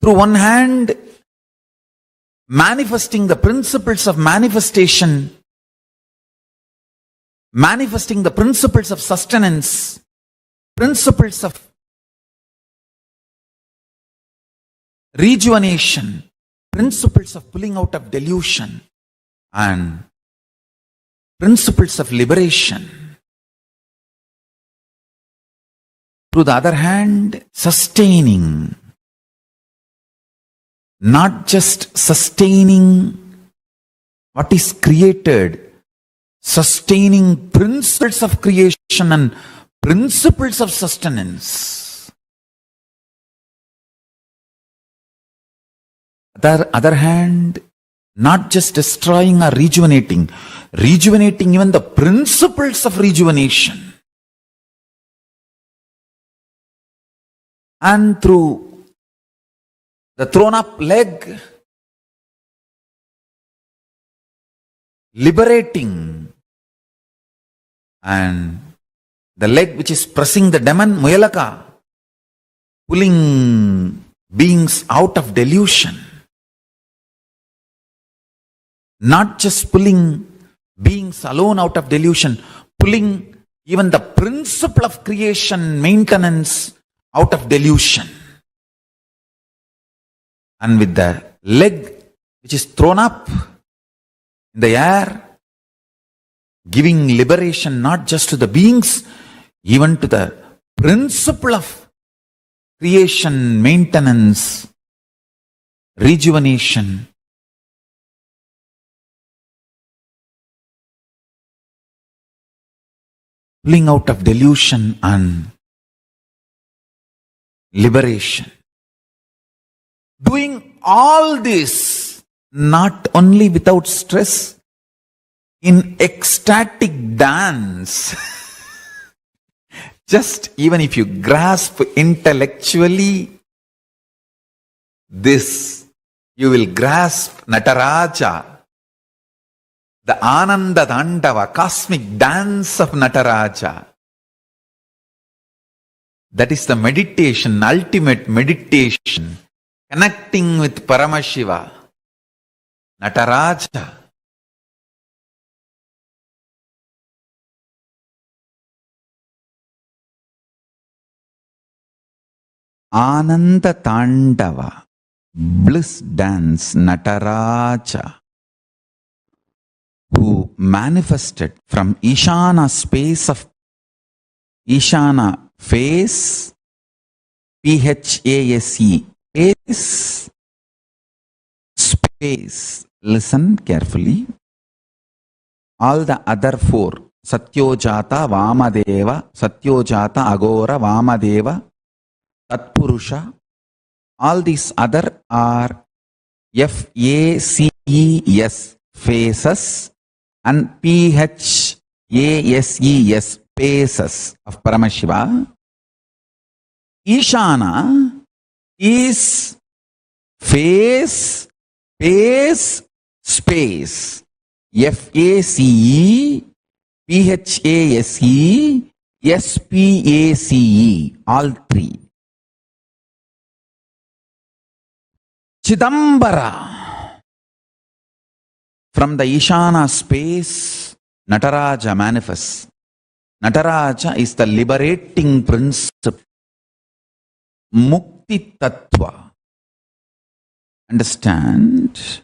Through one hand, manifesting the principles of manifestation, manifesting the principles of sustenance, principles of rejuvenation, principles of pulling out of delusion, and principles of liberation. Through the other hand, sustaining, not just sustaining what is created, sustaining principles of creation and principles of sustenance. The other hand, not just destroying or rejuvenating, rejuvenating even the principles of rejuvenation. And through the thrown up leg, liberating, and the leg which is pressing the demon, Muyalaka, pulling beings out of delusion. Not just pulling beings alone out of delusion, pulling even the principle of creation, maintenance out of delusion. And with the leg which is thrown up in the air, giving liberation not just to the beings, even to the principle of creation, maintenance, rejuvenation. Pulling out of delusion and liberation. Doing all this not only without stress, in ecstatic dance. Just even if you grasp intellectually this, you will grasp Nataraja, the Ananda Dandava, cosmic dance of Nataraja. That is the meditation, ultimate meditation, connecting with Paramashiva, Nataraja. Ananda Tandava, bliss dance Nataraja, who manifested from Ishana space of Ishana face, PHASE, face, space. Listen carefully. All the other four, Satyojata, Vamadeva, Satyojata, Agora, Vamadeva, Tatpurusha, all these other are FACES, faces, and PHASES, paces of Paramashiva. Ishana is face, pace, space. FACE, PHASE, SPACE, all three. Chidambara. From the Ishana space, Nataraja manifests. Nataraja is the liberating principle. Mukti Tattva. Understand?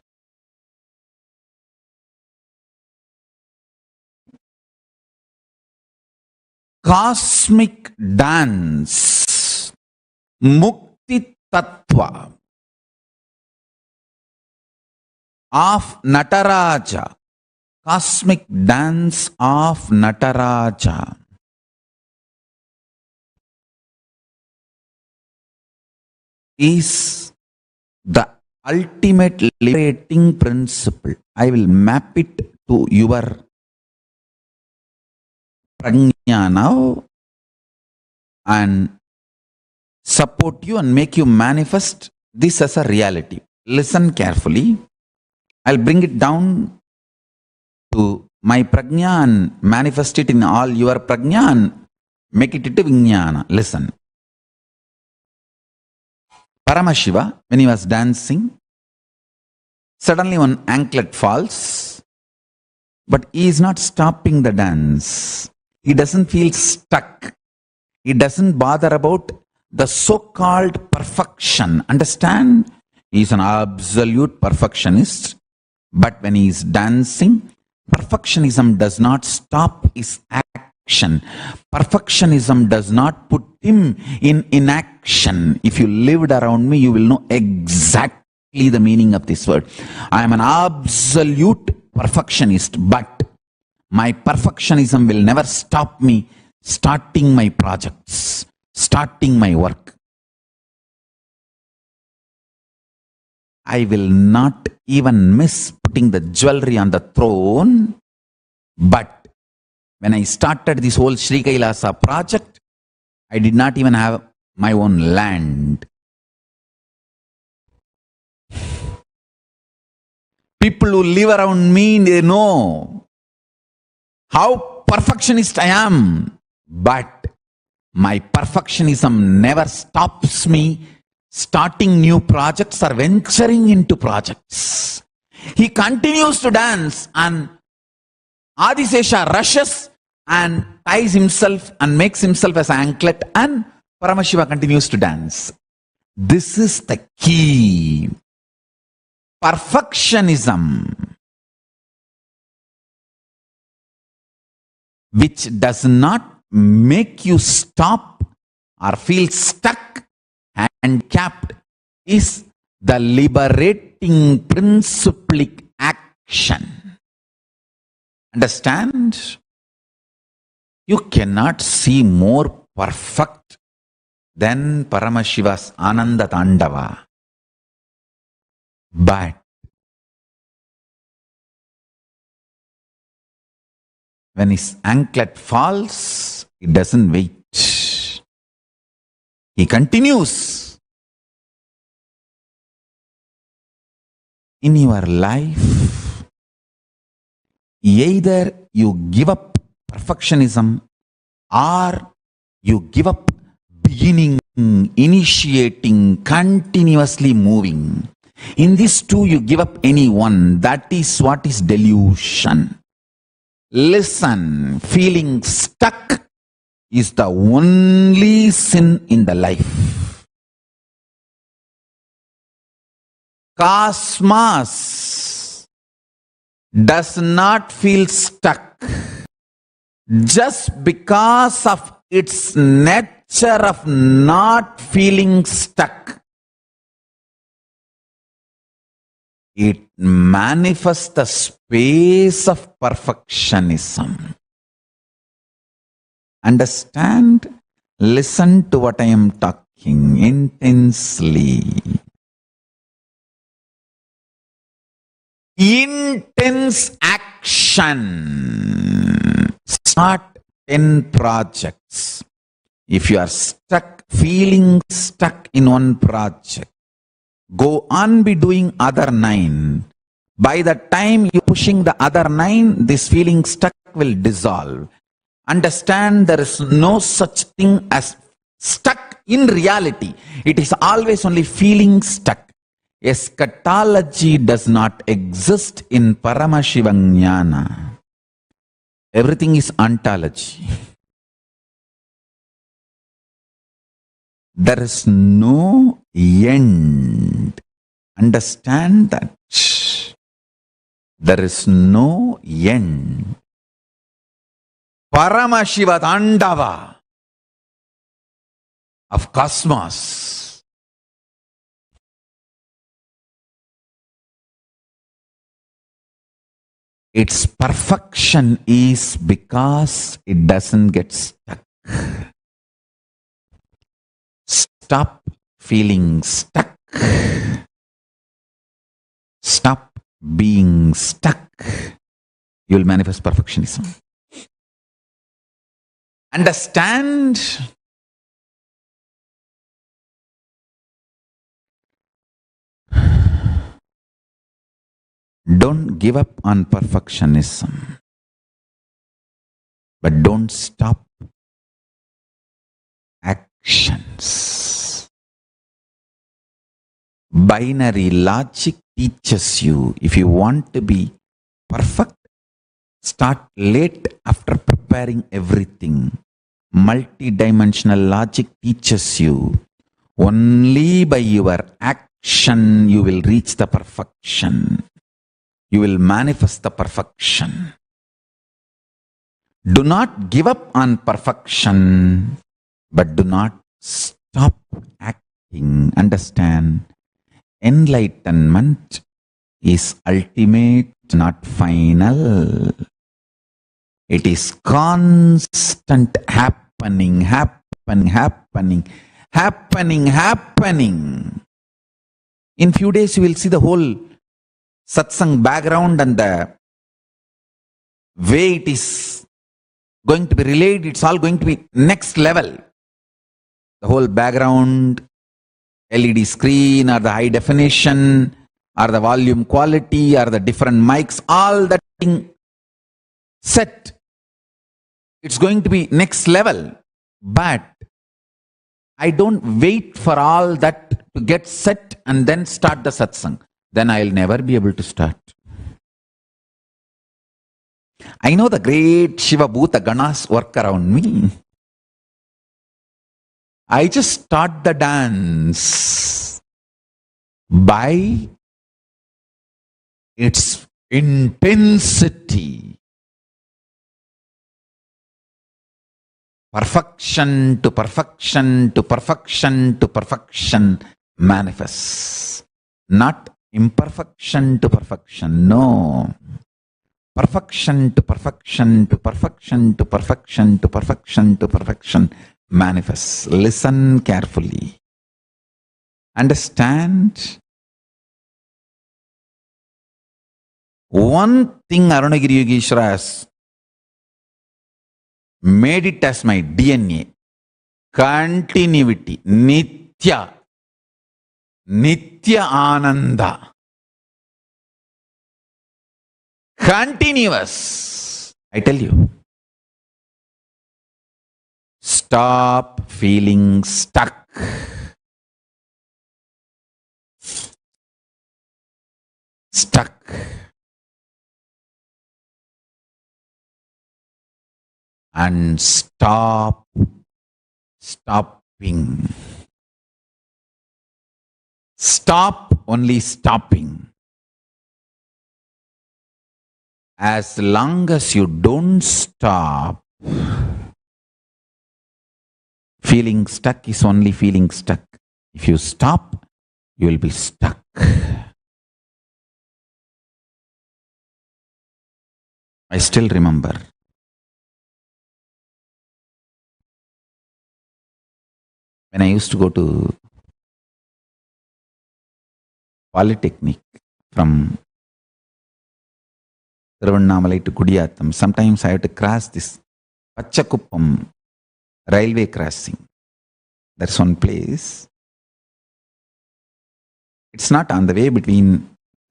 Cosmic dance. Mukti Tattva of Nataraja. Cosmic dance of Nataraja is the ultimate liberating principle. I will map it to your prajna now and support you and make you manifest this as a reality. Listen carefully. I'll bring it down to my prajna and manifest it in all your prajna and make it into vijnana. Listen. Paramashiva, when he was dancing, suddenly one anklet falls, but he is not stopping the dance. He doesn't feel stuck. He doesn't bother about the so-called perfection. Understand? He is an absolute perfectionist. But when he is dancing, perfectionism does not stop his action. Perfectionism does not put him in inaction. If you lived around me, you will know exactly the meaning of this word. I am an absolute perfectionist, but my perfectionism will never stop me starting my projects, starting my work. I will not even miss putting the jewelry on the throne. But when I started this whole Sri KAILASA project, I did not even have my own land. People who live around me, they know how perfectionist I am. But my perfectionism never stops me starting new projects or venturing into projects. He continues to dance and Adisesha rushes and ties himself and makes himself as an anklet, and Paramashiva continues to dance. This is the key. Perfectionism, which does not make you stop or feel stuck and capped, is the liberating principlic action. Understand? You cannot see more perfect than Paramashiva's Ananda Tandava. But when his anklet falls, he doesn't wait. He continues. In your life, either you give up perfectionism or you give up beginning, initiating, continuously moving. In these two, you give up any one. That is what is delusion. Listen, feeling stuck is the only sin in the life. Cosmos does not feel stuck just because of its nature of not feeling stuck. It manifests the space of perfectionism. Understand? Listen to what I am talking intensely. Intense action. Start 10 projects. If you are stuck, feeling stuck in one project, go on be doing other 9. By the time you're pushing the other 9, this feeling stuck will dissolve. Understand there is no such thing as stuck in reality. It is always only feeling stuck. Eschatology does not exist in Paramashivoham. Everything is ontology. There is no end. Understand that. There is no end. Paramashiva Tandava of cosmos. Its perfection is because it doesn't get stuck. Stop feeling stuck. Stop being stuck. You will manifest perfectionism. Understand? Don't give up on perfectionism, but don't stop actions. Binary logic teaches you, if you want to be perfect, start late after preparing everything. Multidimensional logic teaches you, only by your action you will reach the perfection. You will manifest the perfection. Do not give up on perfection, but do not stop acting. Understand? Enlightenment is ultimate, not final. It is constant happening. In few days you will see the whole satsang background and the way it is going to be relayed. It's all going to be next level. The whole background, LED screen, or the high definition, or the volume quality, or the different mics, all that thing set. It's going to be next level. But I don't wait for all that to get set and then start the satsang. Then I'll never be able to start. I know the great Shiva Bhuta Ganas work around me. I just start the dance by its intensity. Perfection to perfection to perfection to perfection manifests. Not imperfection to perfection. No. Perfection to perfection to perfection to perfection to perfection to perfection manifests. Listen carefully. Understand? One thing Arunagiri Yogeshwara has made it as my DNA. Continuity. Nitya. Nitya Ananda. Continuous. I tell you. Stop feeling stuck. Stuck. And stop stopping. Stop only stopping. As long as you don't stop, feeling stuck is only feeling stuck. If you stop, you will be stuck. I still remember when I used to go to Polytechnic from Thiruvannamalai to Kudiyatham. Sometimes I have to cross this Pachakuppam railway crossing. That's one place. It's not on the way between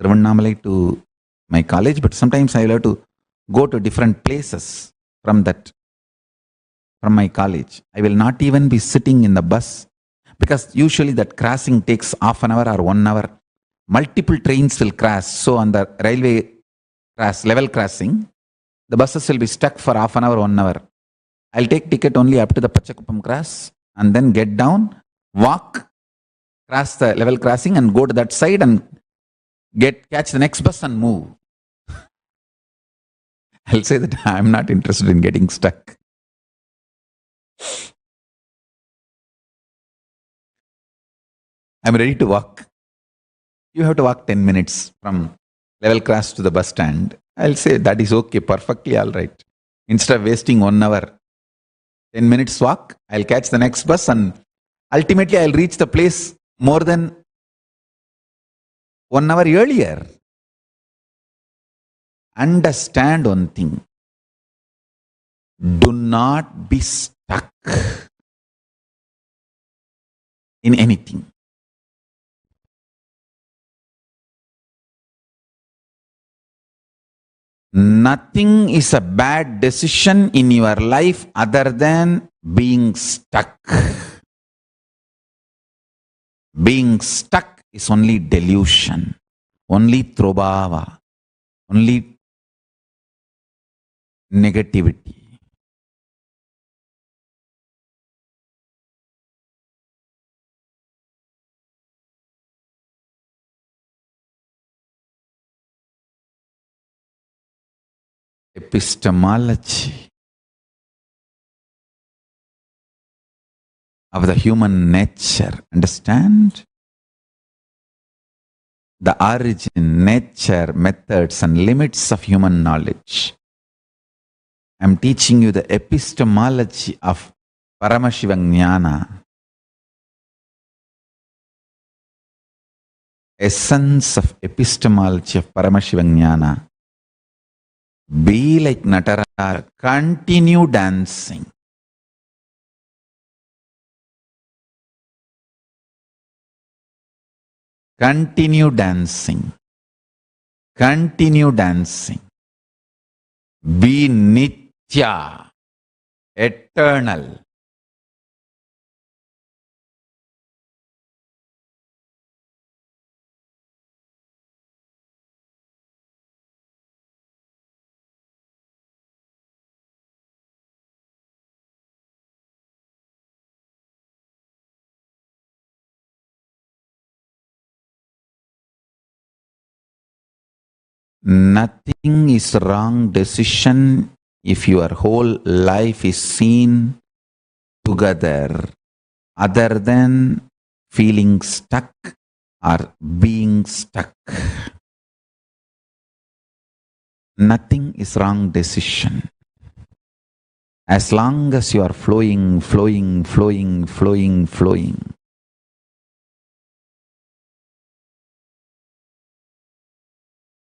Thiruvannamalai to my college, but sometimes I will have to go to different places from my college. I will not even be sitting in the bus because usually that crossing takes half an hour or 1 hour. Multiple trains will cross. So on the railway level crossing, the buses will be stuck for half an hour, 1 hour. I'll take ticket only up to the Pachakuppam cross and then get down, walk, cross the level crossing and go to that side and catch the next bus and move. I'll say that I'm not interested in getting stuck. I'm ready to walk. You have to walk 10 minutes from level cross to the bus stand. I'll say that is okay, perfectly all right. Instead of wasting 1 hour, 10 minutes walk, I'll catch the next bus and ultimately I'll reach the place more than 1 hour earlier. Understand one thing. Do not be stuck in anything. Nothing is a bad decision in your life other than being stuck. Being stuck is only delusion, only trobhava, only negativity. Epistemology of the human nature. Understand? The origin, nature, methods, and limits of human knowledge. I'm teaching you the epistemology of Paramashivoham, essence of epistemology of Paramashivoham. Be like Natara, continue dancing. Continue dancing. Continue dancing. Be Nithya, eternal. Nothing is wrong decision if your whole life is seen together other than feeling stuck or being stuck. Nothing is wrong decision. As long as you are flowing, flowing, flowing, flowing, flowing.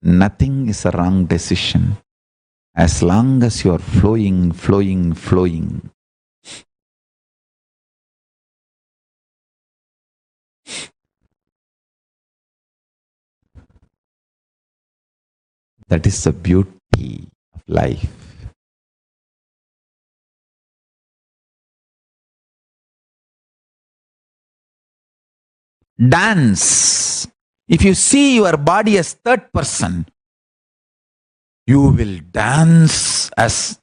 Nothing is a wrong decision. As long as you are flowing, flowing, flowing. That is the beauty of life. Dance. If you see your body as third person, you will dance as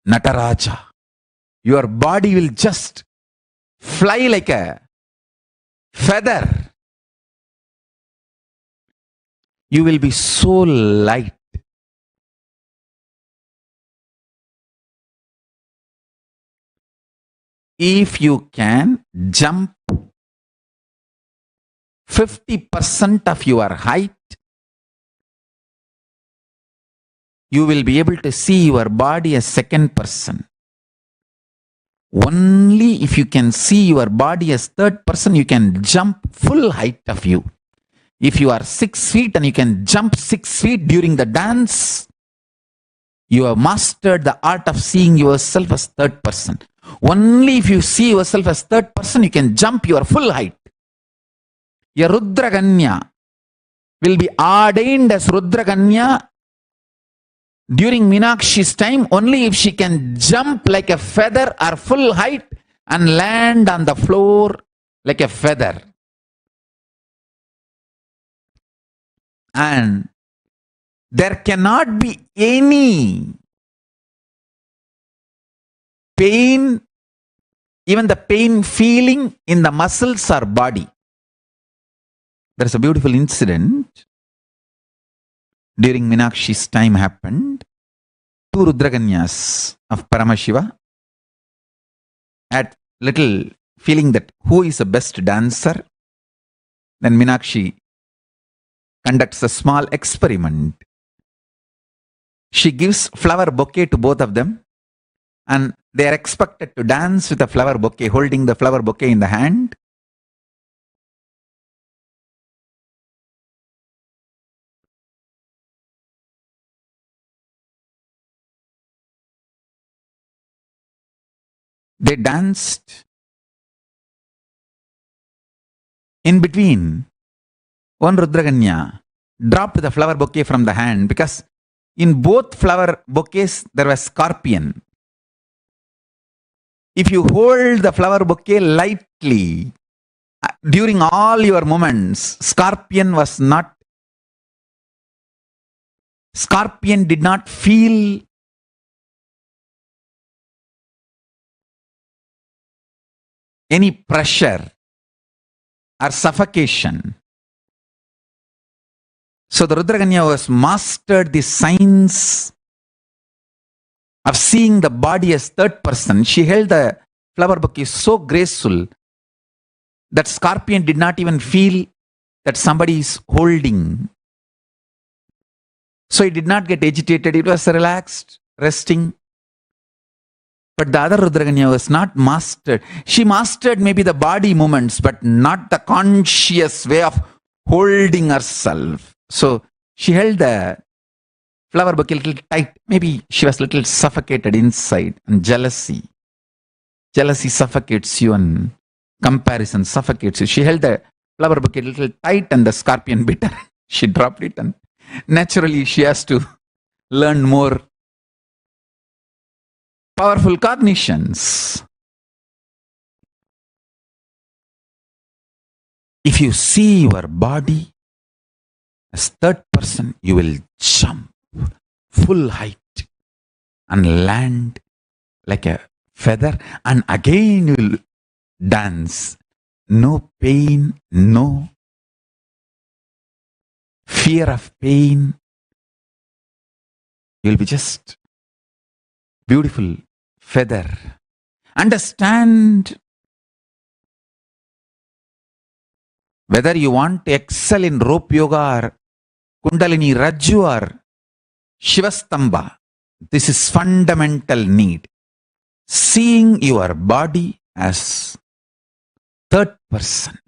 Nataraja. Your body will just fly like a feather. You will be so light. If you can jump 50% of your height, you will be able to see your body as second person. Only if you can see your body as third person, you can jump full height of you. If you are 6 feet and you can jump 6 feet during the dance, you have mastered the art of seeing yourself as third person. Only if you see yourself as third person, you can jump your full height. A Rudraganya will be ordained as Rudraganya during Meenakshi's time only if she can jump like a feather or full height and land on the floor like a feather. And there cannot be any pain, even the pain feeling in the muscles or body. There's a beautiful incident during Meenakshi's time happened. Two Rudraganyas of Paramashiva had little feeling that who is the best dancer. Then Meenakshi conducts a small experiment. She gives flower bouquet to both of them, and they are expected to dance with a flower bouquet, holding the flower bouquet in the hand. They danced. In between, one Rudraganya dropped the flower bouquet from the hand because in both flower bouquets there was scorpion. If you hold the flower bouquet lightly, during all your moments, Scorpion did not feel any pressure or suffocation. So the Rudraganya was mastered the science of seeing the body as third person. She held the flower bouquet so graceful that Scorpion did not even feel that somebody is holding. So he did not get agitated. It was relaxed, resting. But the other Rudraganya was not mastered. She mastered maybe the body movements, but not the conscious way of holding herself. So she held the flower bouquet a little tight. Maybe she was a little suffocated inside. And jealousy suffocates you, and comparison suffocates you. She held the flower bouquet a little tight, and the Scorpion bit her. She dropped it, and naturally she has to learn more powerful cognitions. If you see your body as third person, you will jump full height and land like a feather, and again you will dance. No pain, no fear of pain. You'll be just beautiful feather. Understand, whether you want to excel in rope yoga or Kundalini Rajju or Shivastamba, this is fundamental need. Seeing your body as third person.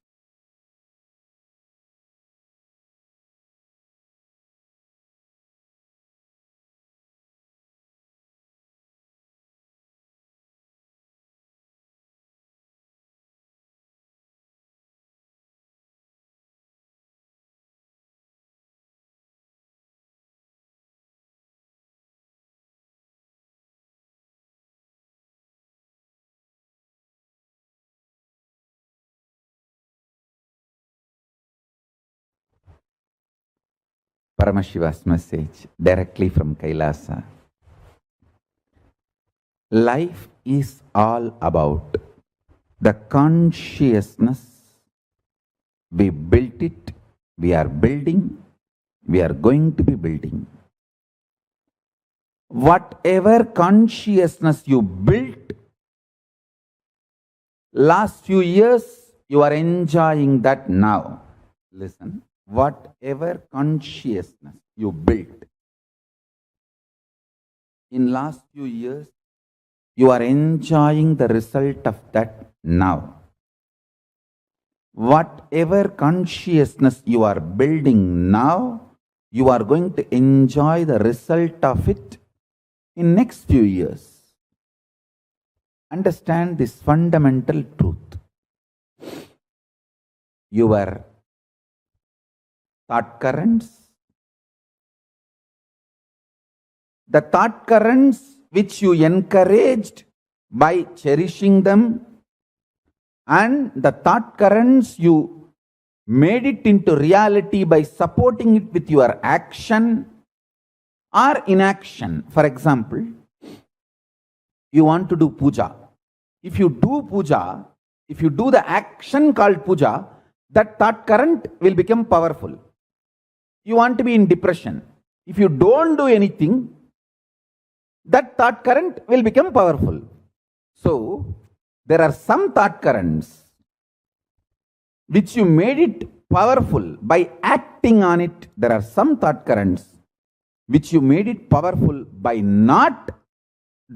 Paramashiva's message directly from KAILASA. Life is all about the consciousness. We built it, we are building, we are going to be building. Whatever consciousness you built last few years, you are enjoying that now. Listen, whatever consciousness you built in last few years, you are enjoying the result of that now. Whatever consciousness you are building now, you are going to enjoy the result of it in next few years. Understand this fundamental truth. Your thought currents, the thought currents which you encouraged by cherishing them, and the thought currents you made it into reality by supporting it with your action or inaction. For example, you want to do puja. If you do puja, if you do the action called puja, that thought current will become powerful. You want to be in depression. If you don't do anything, that thought current will become powerful. So, there are some thought currents which you made it powerful by acting on it. There are some thought currents which you made it powerful by not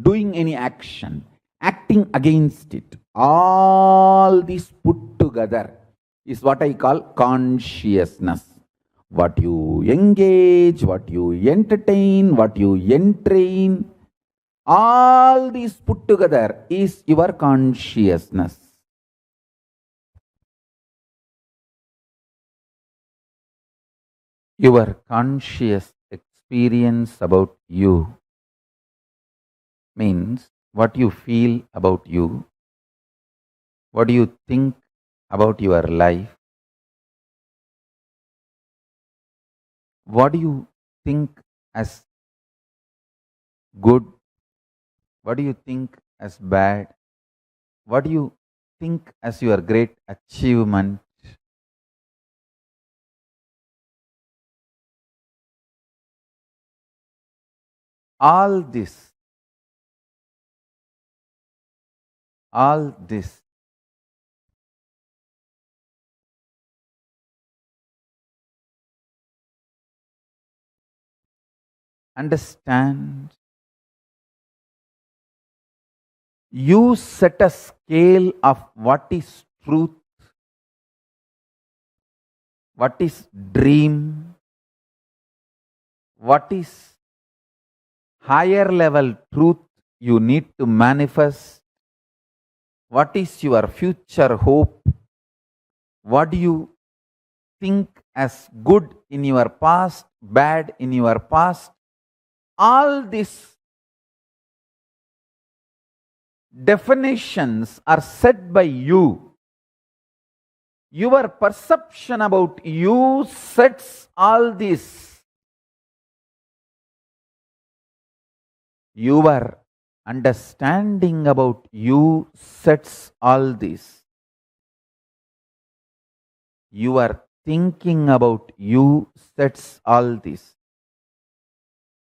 doing any action, acting against it. All these put together is what I call consciousness. What you engage, what you entertain, what you entrain, all these put together is your consciousness. Your conscious experience about you means what you feel about you, what do you think about your life, what do you think as good, what do you think as bad, what do you think as your great achievement. All this understand, you set a scale of what is truth, what is dream, what is higher level truth you need to manifest, what is your future hope, what do you think as good in your past, bad in your past. All these definitions are set by you. Your perception about you sets all this. Your understanding about you sets all this. Your thinking about you sets all this.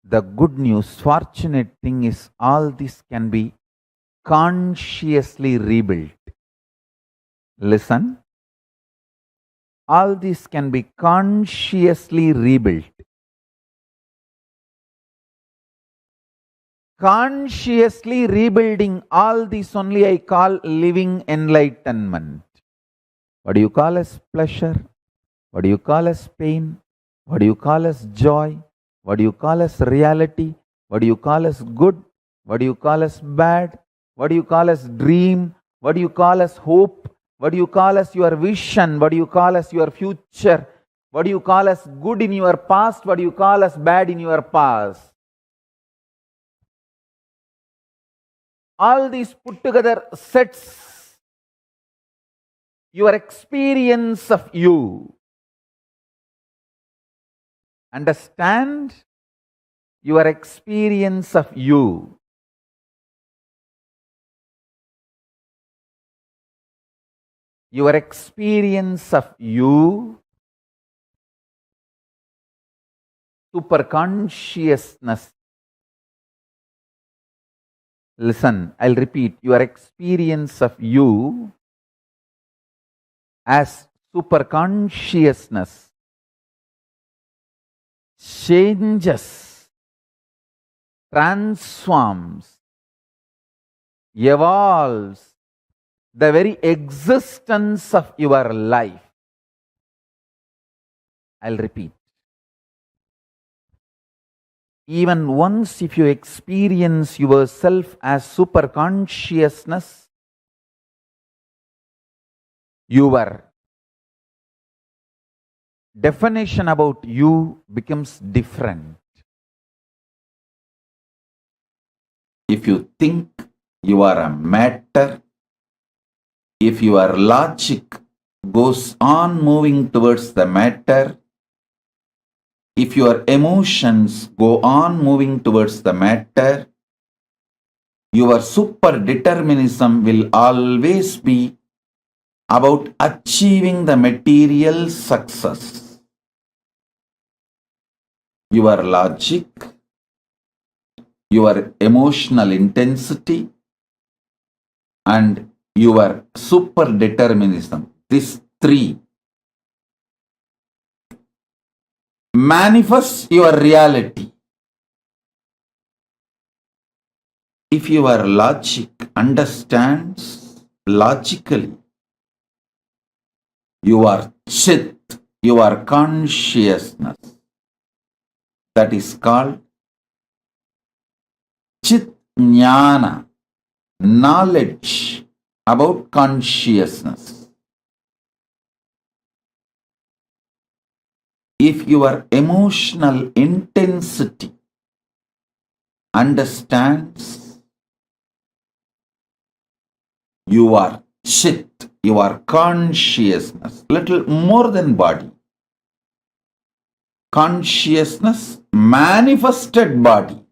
The good news, fortunate thing is all this can be consciously rebuilt. Listen. All this can be consciously rebuilt. Consciously rebuilding all this only I call living enlightenment. What do you call as pleasure? What do you call as pain? What do you call as joy? What do you call as reality? What do you call as good? What do you call as bad? What do you call as dream? What do you call as hope? What do you call as your vision? What do you call as your future? What do you call as good in your past? What do you call as bad in your past? All these put together sets your experience of you. Understand your experience of you. Your experience of you superconsciousness. Listen, I'll repeat, your experience of you as superconsciousness changes, transforms, evolves the very existence of your life. I'll repeat. Even once if you experience yourself as superconsciousness, your definition about you becomes different. If you think you are a matter, if your logic goes on moving towards the matter, if your emotions go on moving towards the matter, your super determinism will always be about achieving the material success. Your logic, your emotional intensity, and your super determinism, these three manifest your reality. If your logic understands logically, you are Chit, you are consciousness. That is called Chit Jnana, knowledge about consciousness. If your emotional intensity understands, you are Chit, you are consciousness, little more than body. Consciousness, manifested body.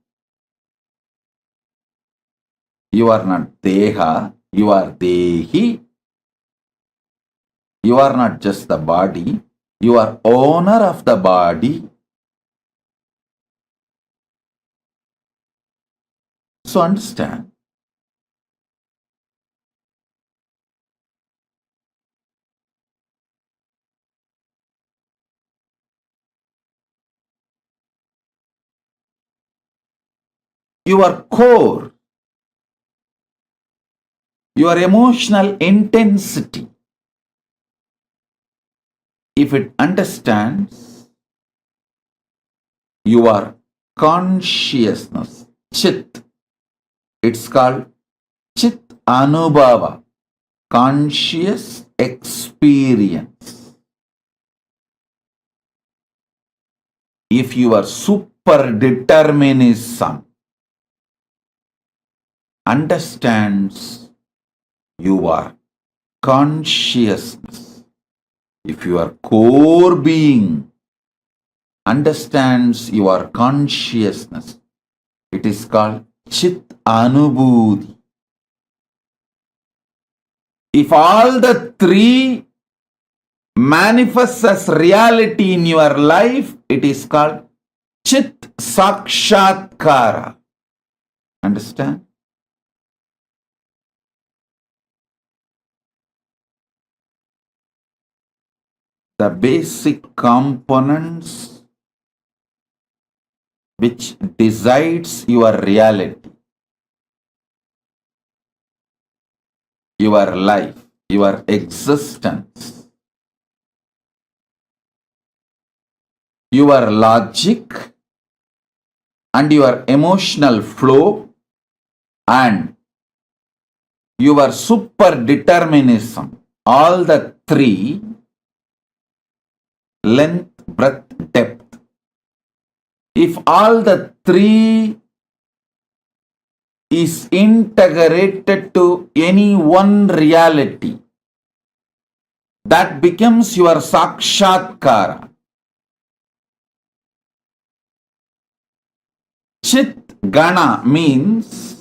You are not Deha, you are Dehi. You are not just the body, you are owner of the body. So understand, your core, your emotional intensity, if it understands, you are consciousness, Chit. It's called Chit Anubhava, conscious experience. If your super determinism understands, you are consciousness. If your core being understands your consciousness, it is called Chit Anubhuti. If all the three manifests as reality in your life, it is called Chit Sakshatkara. Understand? The basic components which decides your reality, your life, your existence, your logic and your emotional flow and your super determinism, all the three, length, breadth, depth. If all the three is integrated to any one reality, that becomes your Sakshatkara. Chit Gana means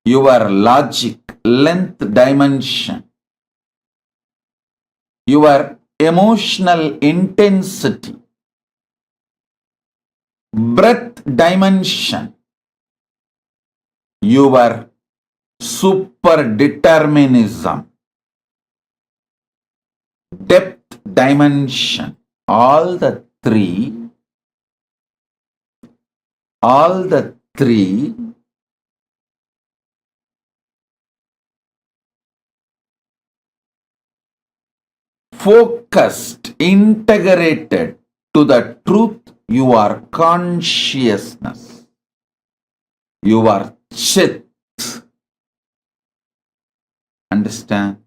your logic, length, dimension. your emotional intensity, breadth dimension, your super determinism, depth dimension, all the three focused, integrated to the truth, your consciousness, your chit. Understand?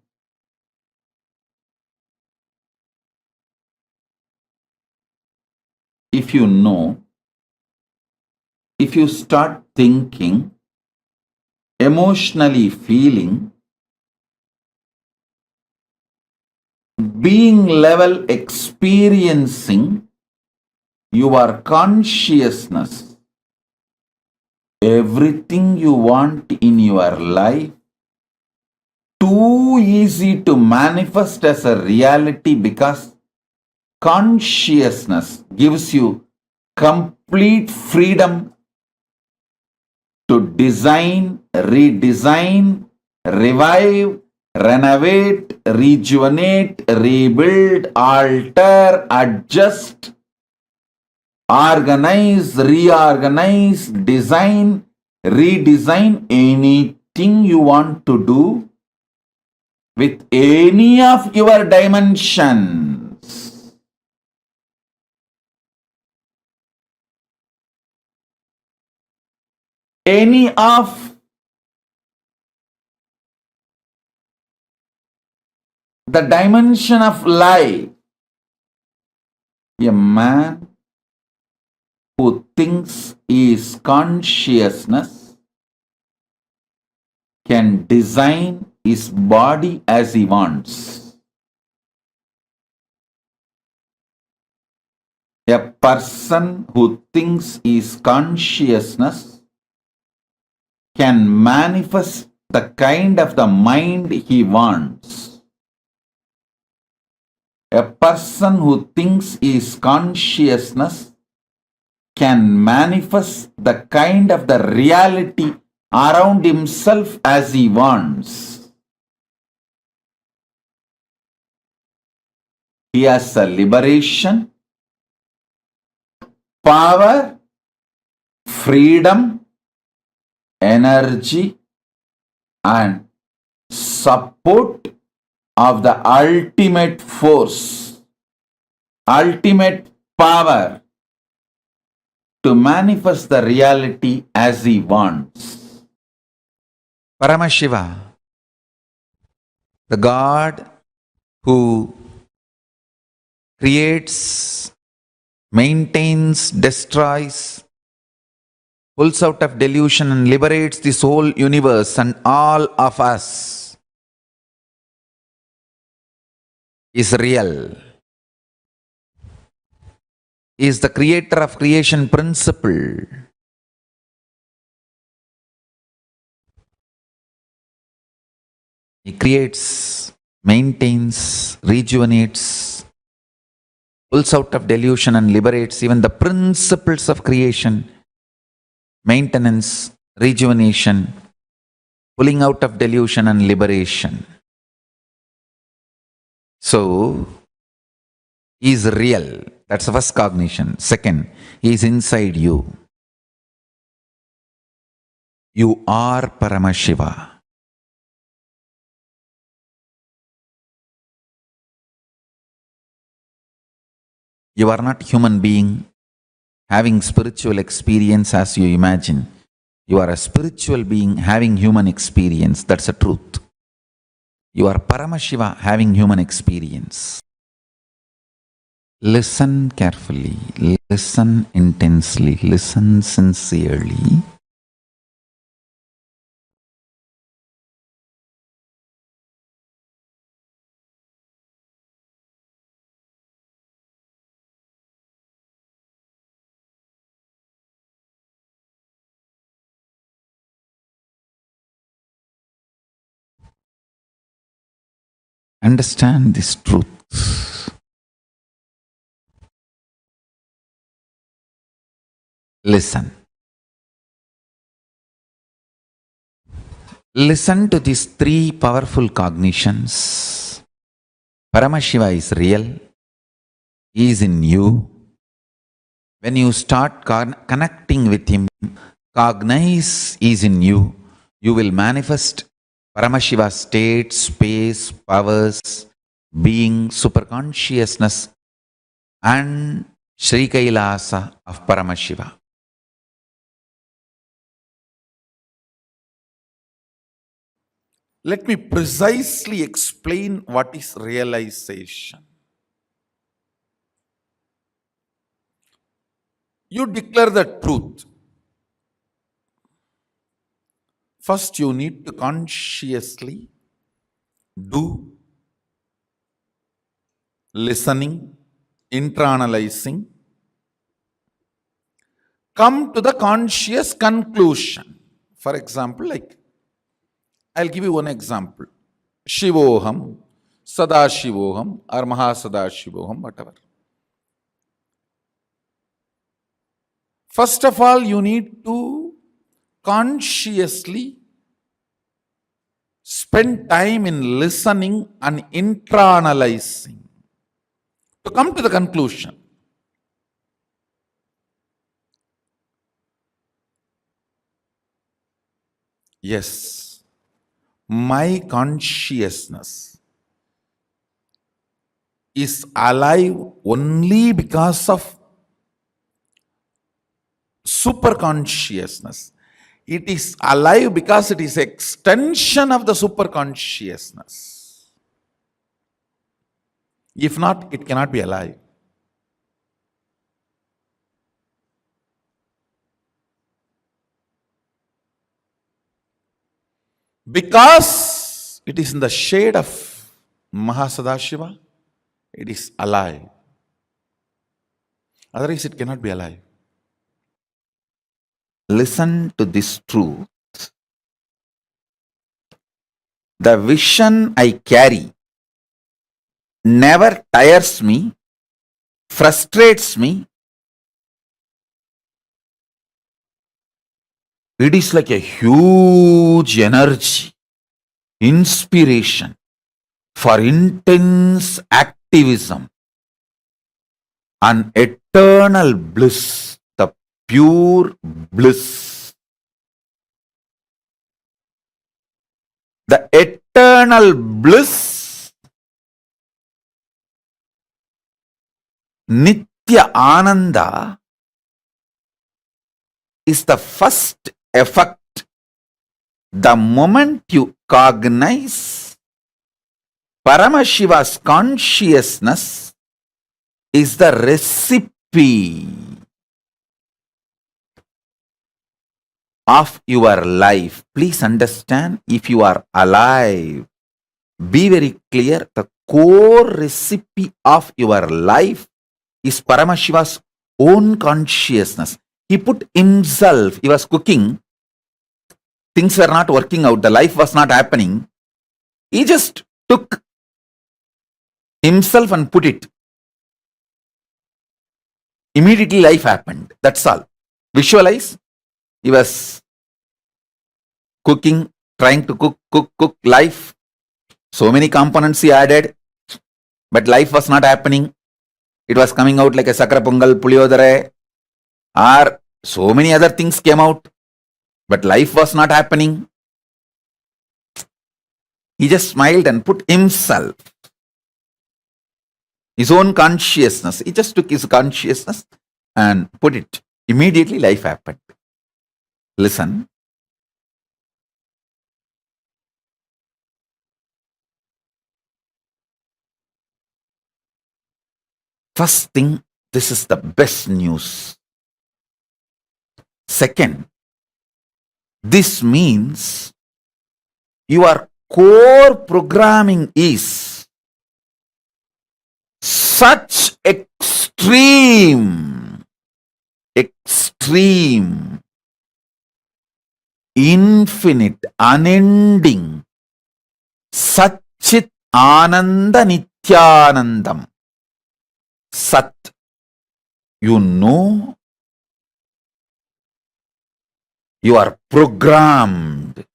If you know, if you start thinking, emotionally feeling, being level experiencing your consciousness, everything you want in your life, too easy to manifest as a reality because consciousness gives you complete freedom to design, redesign, revive, renovate, rejuvenate, rebuild, alter, adjust, organize, reorganize, design, redesign, anything you want to do with any of your dimensions. Any of the dimension of life. A man who thinks is consciousness can design his body as he wants. A person who thinks is consciousness can manifest the kind of the mind he wants. A person who thinks is consciousness can manifest the kind of the reality around himself as he wants. He has a liberation, power, freedom, energy, and support of the ultimate force, ultimate power to manifest the reality as he wants. Paramashiva, the God who creates, maintains, destroys, pulls out of delusion and liberates this whole universe and all of us, is real. He is the creator of creation principle. He creates, maintains, rejuvenates, pulls out of delusion and liberates even the principles of creation, maintenance, rejuvenation, pulling out of delusion and liberation. So, he is real. That's the first cognition. Second, he is inside you. You are Paramashiva. You are not human being having spiritual experience as you imagine. You are a spiritual being having human experience. That's the truth. You are Paramashiva having human experience. Listen carefully, listen intensely, listen sincerely. Understand this truth. Listen. Listen to these three powerful cognitions. Paramashiva is real. He is in you. When you start connecting with him, cognize is in you, you will manifest Paramashiva state, space, powers, being, superconsciousness, and Sri KAILASA of Paramashiva. Let me precisely explain what is realization. You declare the truth. First, you need to consciously do listening, internalizing, come to the conscious conclusion. For example, I'll give you one example. Shivoham, Sadashivoham, or Mahasadashivoham, whatever. First of all, you need to consciously spend time in listening and internalizing to come to the conclusion. Yes, my consciousness is alive only because of superconsciousness. It is alive because it is extension of the superconsciousness. If not, it cannot be alive. Because it is in the shade of Mahasadashiva, it is alive. Otherwise, it cannot be alive. Listen to this truth. The vision I carry never tires me, frustrates me. It is like a huge energy, inspiration for intense activism, an eternal bliss, the pure bliss. The eternal bliss, Nithyananda, is the first effect. The moment you cognize Paramashiva's consciousness is the recipe of your life. Please understand, if you are alive, be very clear, the core recipe of your life is Paramashiva's own consciousness. He put himself, he was cooking, things were not working out, the life was not happening. He just took himself and put it. Immediately life happened. That's all. Visualize. He was cooking, trying to cook life. So many components he added, but life was not happening. It was coming out like a sakra pongal, puliyodare, or so many other things came out, but life was not happening. He just smiled and put himself, his own consciousness. He just took his consciousness and put it. Immediately life happened. Listen. First thing, this is the best news. Second, this means your core programming is such extreme, infinite, unending, Satchit Ananda Nithyanandam. Sat. You know You are programmed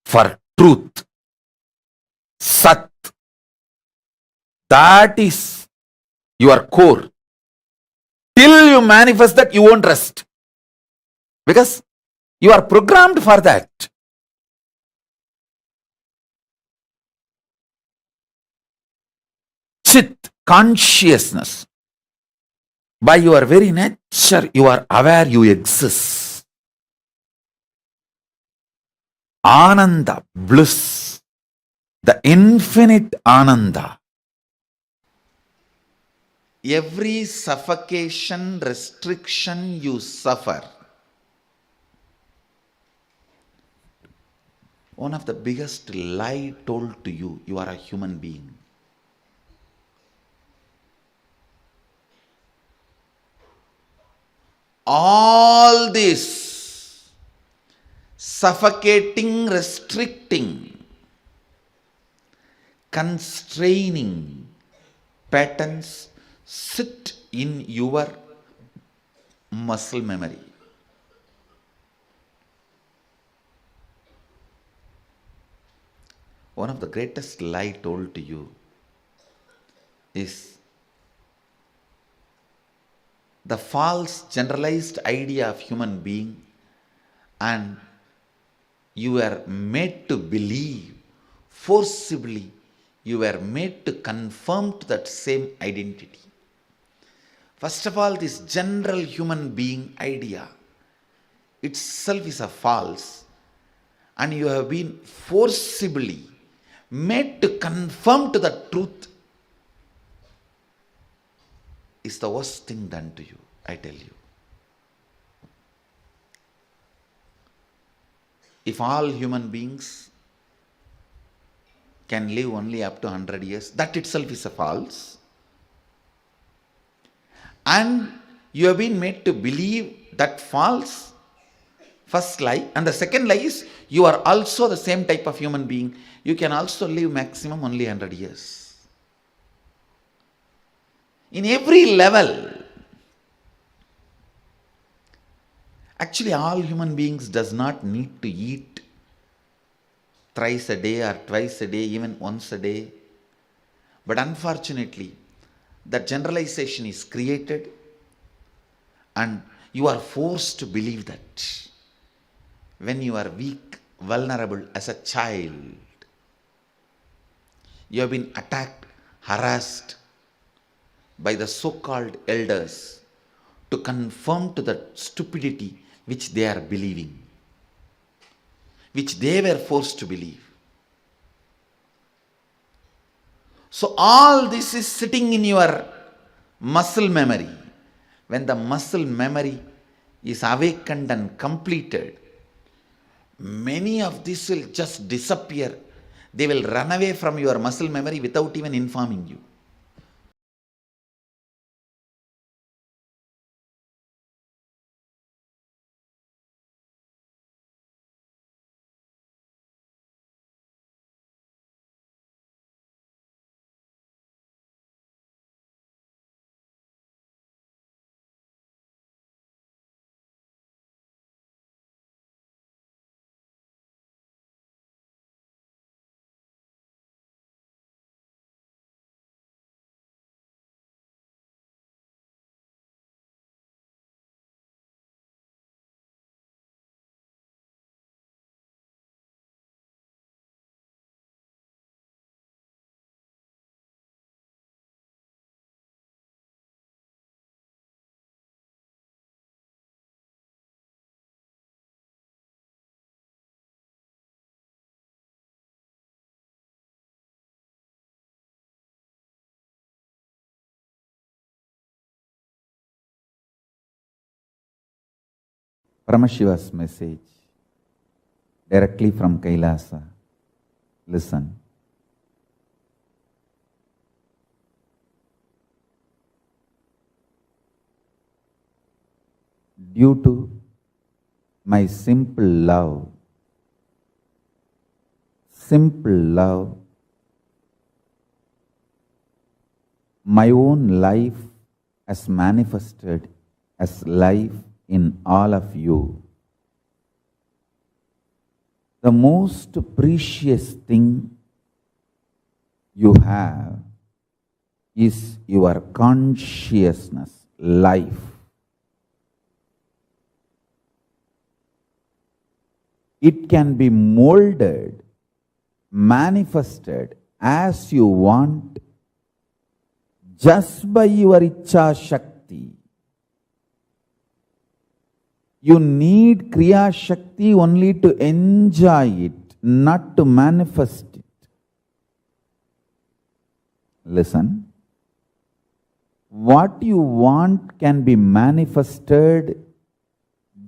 for truth, Sat. That is your core. Till you manifest that, you won't rest. Because you are programmed for that. Chit, consciousness. By your very nature, you are aware you exist. Ananda, bliss. The infinite Ananda. Every suffocation, restriction you suffer, one of the biggest lie told to you, you are a human being. All this suffocating, restricting, constraining patterns sit in your muscle memory. One of the greatest lie told to you is the false generalized idea of human being, and you are made to believe forcibly, you were made to conform to that same identity. First of all, this general human being idea itself is a false, and you have been forcibly made to conform to the truth. Is the worst thing done to you, I tell you. If all human beings can live only up to 100 years, that itself is a false. And you have been made to believe that false, first lie. And the second lie is, you are also the same type of human being. You can also live maximum only 100 years. In every level, actually all human beings does not need to eat thrice a day or twice a day, even once a day. But unfortunately, that generalization is created and you are forced to believe that. When you are weak, vulnerable as a child, you have been attacked, harassed by the so-called elders to conform to the stupidity which they are believing, which they were forced to believe. So all this is sitting in your muscle memory. When the muscle memory is awakened and completed, many of this will just disappear. They will run away from your muscle memory without even informing you. Paramashiva's message directly from KAILASA. Listen. Due to my simple love, my own life has manifested as life in all of you. The most precious thing you have is your consciousness, life. It can be molded, manifested as you want just by your Ichcha Shakti. You need Kriya Shakti only to enjoy it, not to manifest it. Listen. What you want can be manifested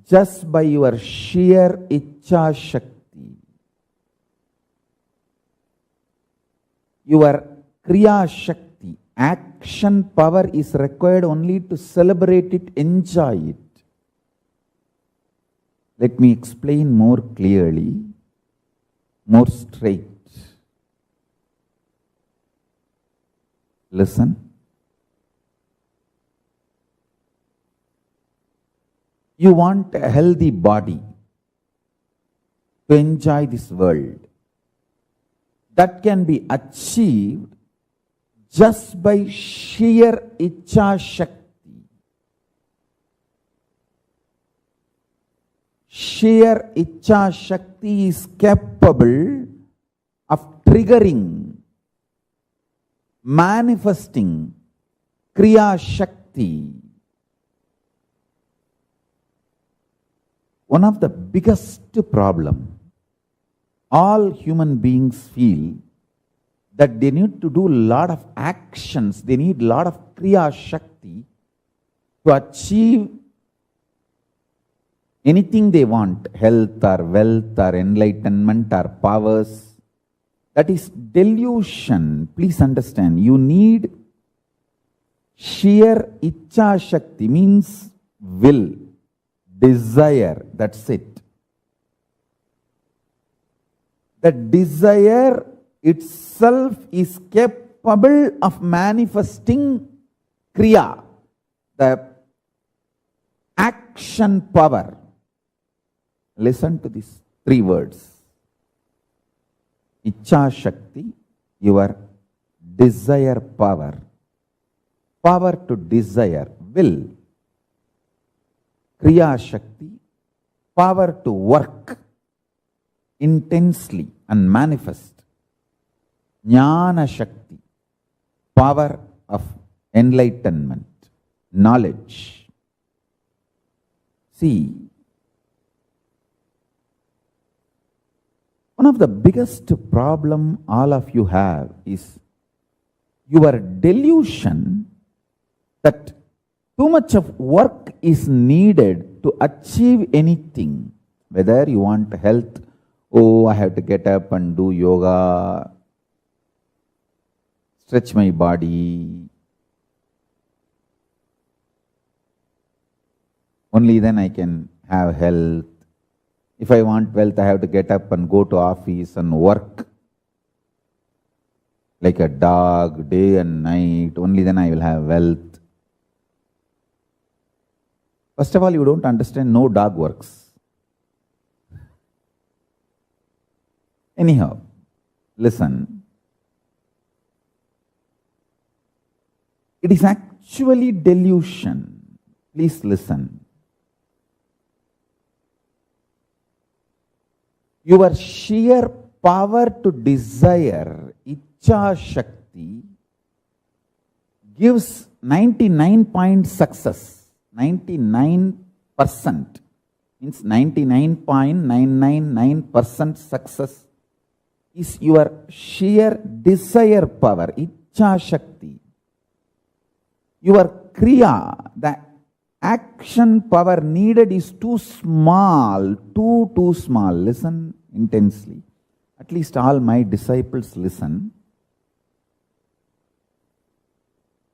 just by your sheer Ichcha Shakti. Your Kriya Shakti, action power is required only to celebrate it, enjoy it. Let me explain more clearly, more straight. Listen. You want a healthy body to enjoy this world. That can be achieved just by sheer Ichcha Shakti. Sheer Ichcha Shakti is capable of triggering, manifesting Kriya Shakti. One of the biggest problem all human beings feel that they need to do a lot of actions, they need a lot of Kriya Shakti to achieve anything they want, health or wealth or enlightenment or powers. That is delusion. Please understand, you need sheer Ichcha Shakti, means will, desire, that's it. The desire itself is capable of manifesting Kriya, the action power. Listen to these three words. Ichcha Shakti, your desire power. Power to desire, will. Kriya Shakti, power to work intensely and manifest. Jnana Shakti, power of enlightenment, knowledge. See, one of the biggest problem all of you have is your delusion that too much of work is needed to achieve anything. Whether you want health, oh, I have to get up and do yoga, stretch my body. Only then I can have health. If I want wealth, I have to get up and go to office and work like a dog, day and night. Only then I will have wealth. First of all, you don't understand, no dog works. Anyhow, listen. It is actually delusion. Please listen. Your sheer power to desire, Ichcha Shakti, gives 99% success. 99% means 99.999% success is your sheer desire power, Ichcha Shakti. Your Kriya, the action power needed is too small, too small. Listen intensely. At least all my disciples listen.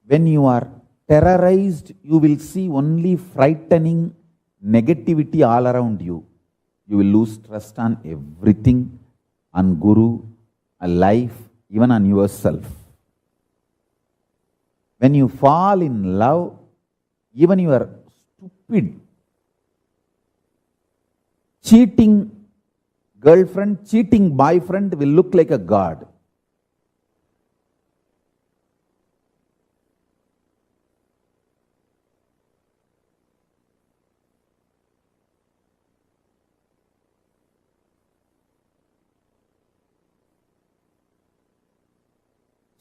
When you are terrorized, you will see only frightening negativity all around you. You will lose trust on everything, on Guru, on life, even on yourself. When you fall in love, even your stupid cheating girlfriend, cheating boyfriend will look like a god.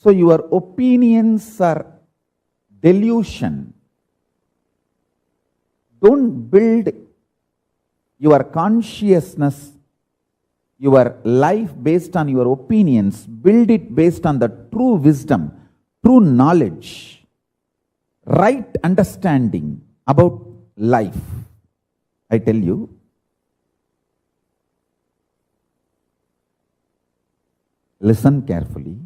So your opinions are delusion. Don't build your consciousness, your life based on your opinions. Build it based on the true wisdom, true knowledge, right understanding about life. I tell you, listen carefully.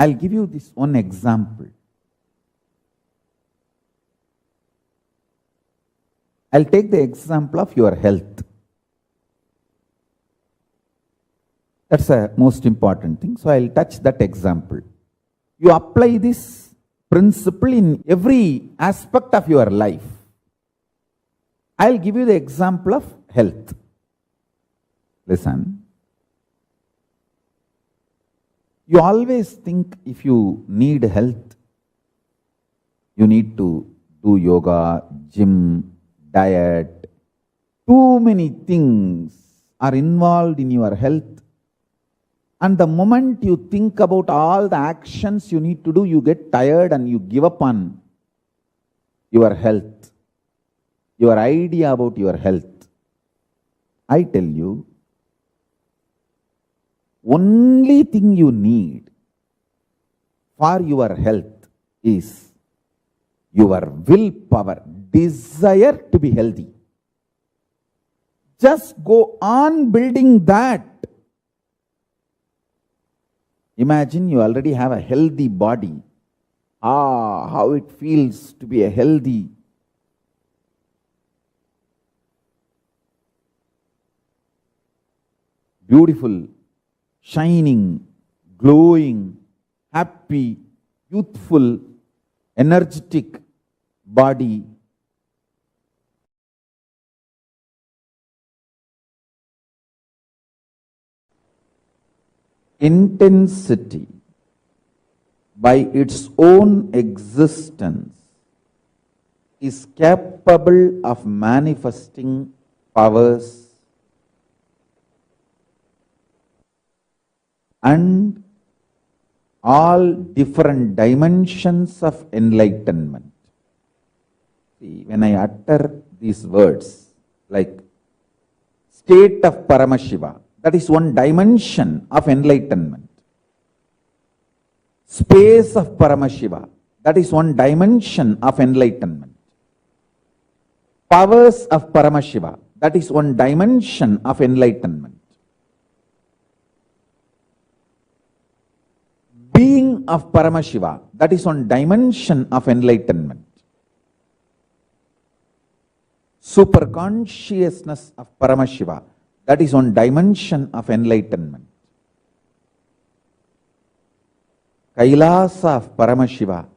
I'll give you this one example. I'll take the example of your health. That's the most important thing. So I'll touch that example. You apply this principle in every aspect of your life. I'll give you the example of health. Listen. You always think if you need health, you need to do yoga, gym, diet. Too many things are involved in your health. And the moment you think about all the actions you need to do, you get tired and you give up on your health, your idea about your health. I tell you, only thing you need for your health is your willpower, desire to be healthy. Just go on building that. Imagine you already have a healthy body. How it feels to be a healthy. Beautiful, shining, glowing, happy, youthful, energetic body. Intensity, by its own existence, is capable of manifesting powers and all different dimensions of enlightenment. See, when I utter these words like state of Paramashiva, that is one dimension of enlightenment. Space of Paramashiva, that is one dimension of enlightenment. Powers of Paramashiva, that is one dimension of enlightenment. Being of Paramashiva, that is one dimension of enlightenment. Superconsciousness of Paramashiva, that is one dimension of enlightenment. KAILASA of Paramashiva,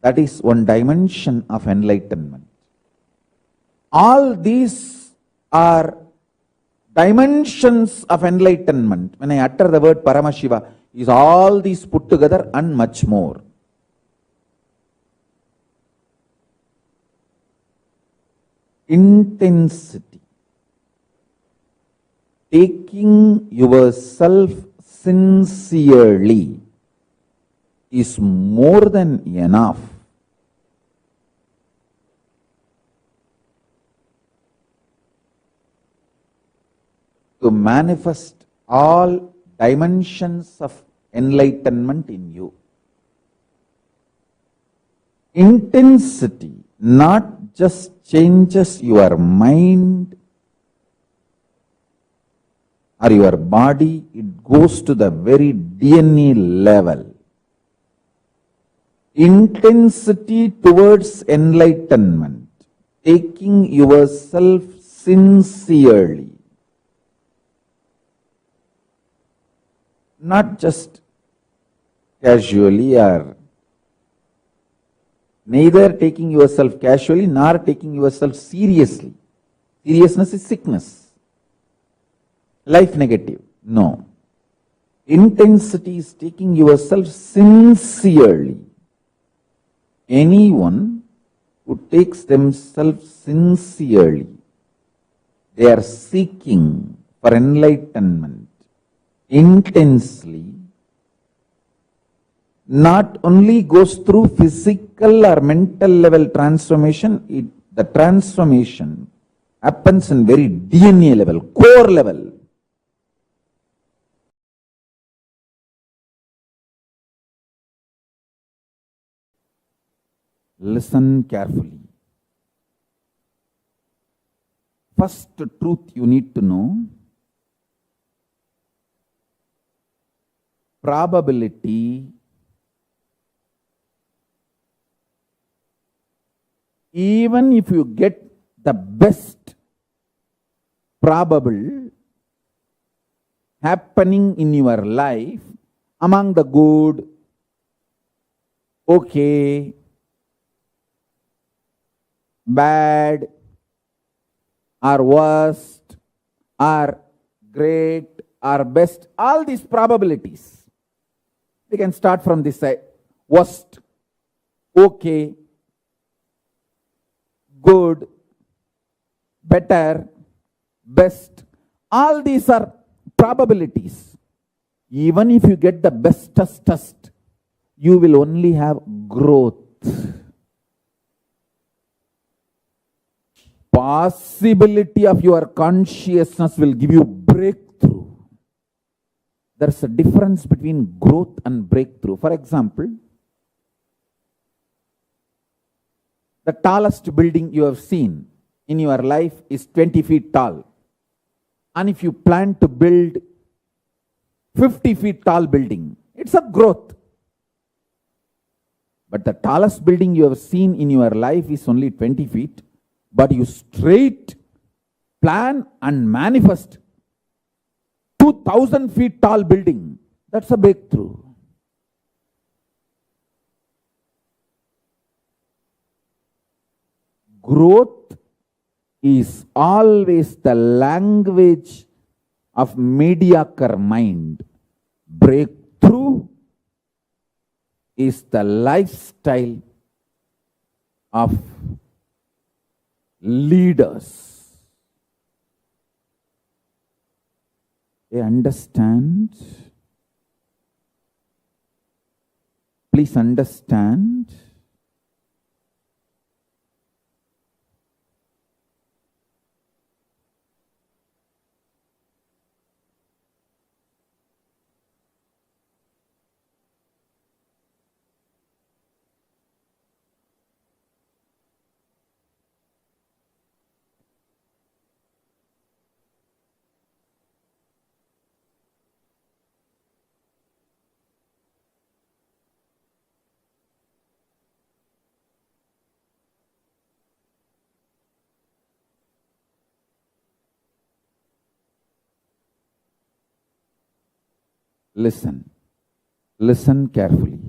that is one dimension of enlightenment. All these are dimensions of enlightenment. When I utter the word Paramashiva, is all these put together and much more. Intensity. Taking yourself sincerely is more than enough to manifest all dimensions of enlightenment in you. Intensity not just changes your mind or your body, it goes to the very DNA level. Intensity towards enlightenment, taking yourself sincerely, not just casually or Neither taking yourself casually nor taking yourself seriously. Seriousness is sickness. Life negative. No. Intensity is taking yourself sincerely. Anyone who takes themselves sincerely, they are seeking for enlightenment intensely, not only goes through physical or mental level transformation, the transformation happens in very DNA level, core level. Listen carefully. First truth you need to know, probability even if you get the best probable happening in your life among the good, okay, bad, or worst, or great, or best, all these probabilities. We can start from this side. Worst, okay, good, better, best. All these are probabilities. Even if you get the bestest, you will only have growth. Possibility of your consciousness will give you breakthrough. There's a difference between growth and breakthrough. For example, the tallest building you have seen in your life is 20 feet tall. And if you plan to build 50 feet tall building, it's a growth. But the tallest building you have seen in your life is only 20 feet. But you straight plan and manifest 2,000 feet tall building. That's a breakthrough. Growth is always the language of mediocre mind. Breakthrough is the lifestyle of leaders. They understand. Please understand. Listen. Listen carefully.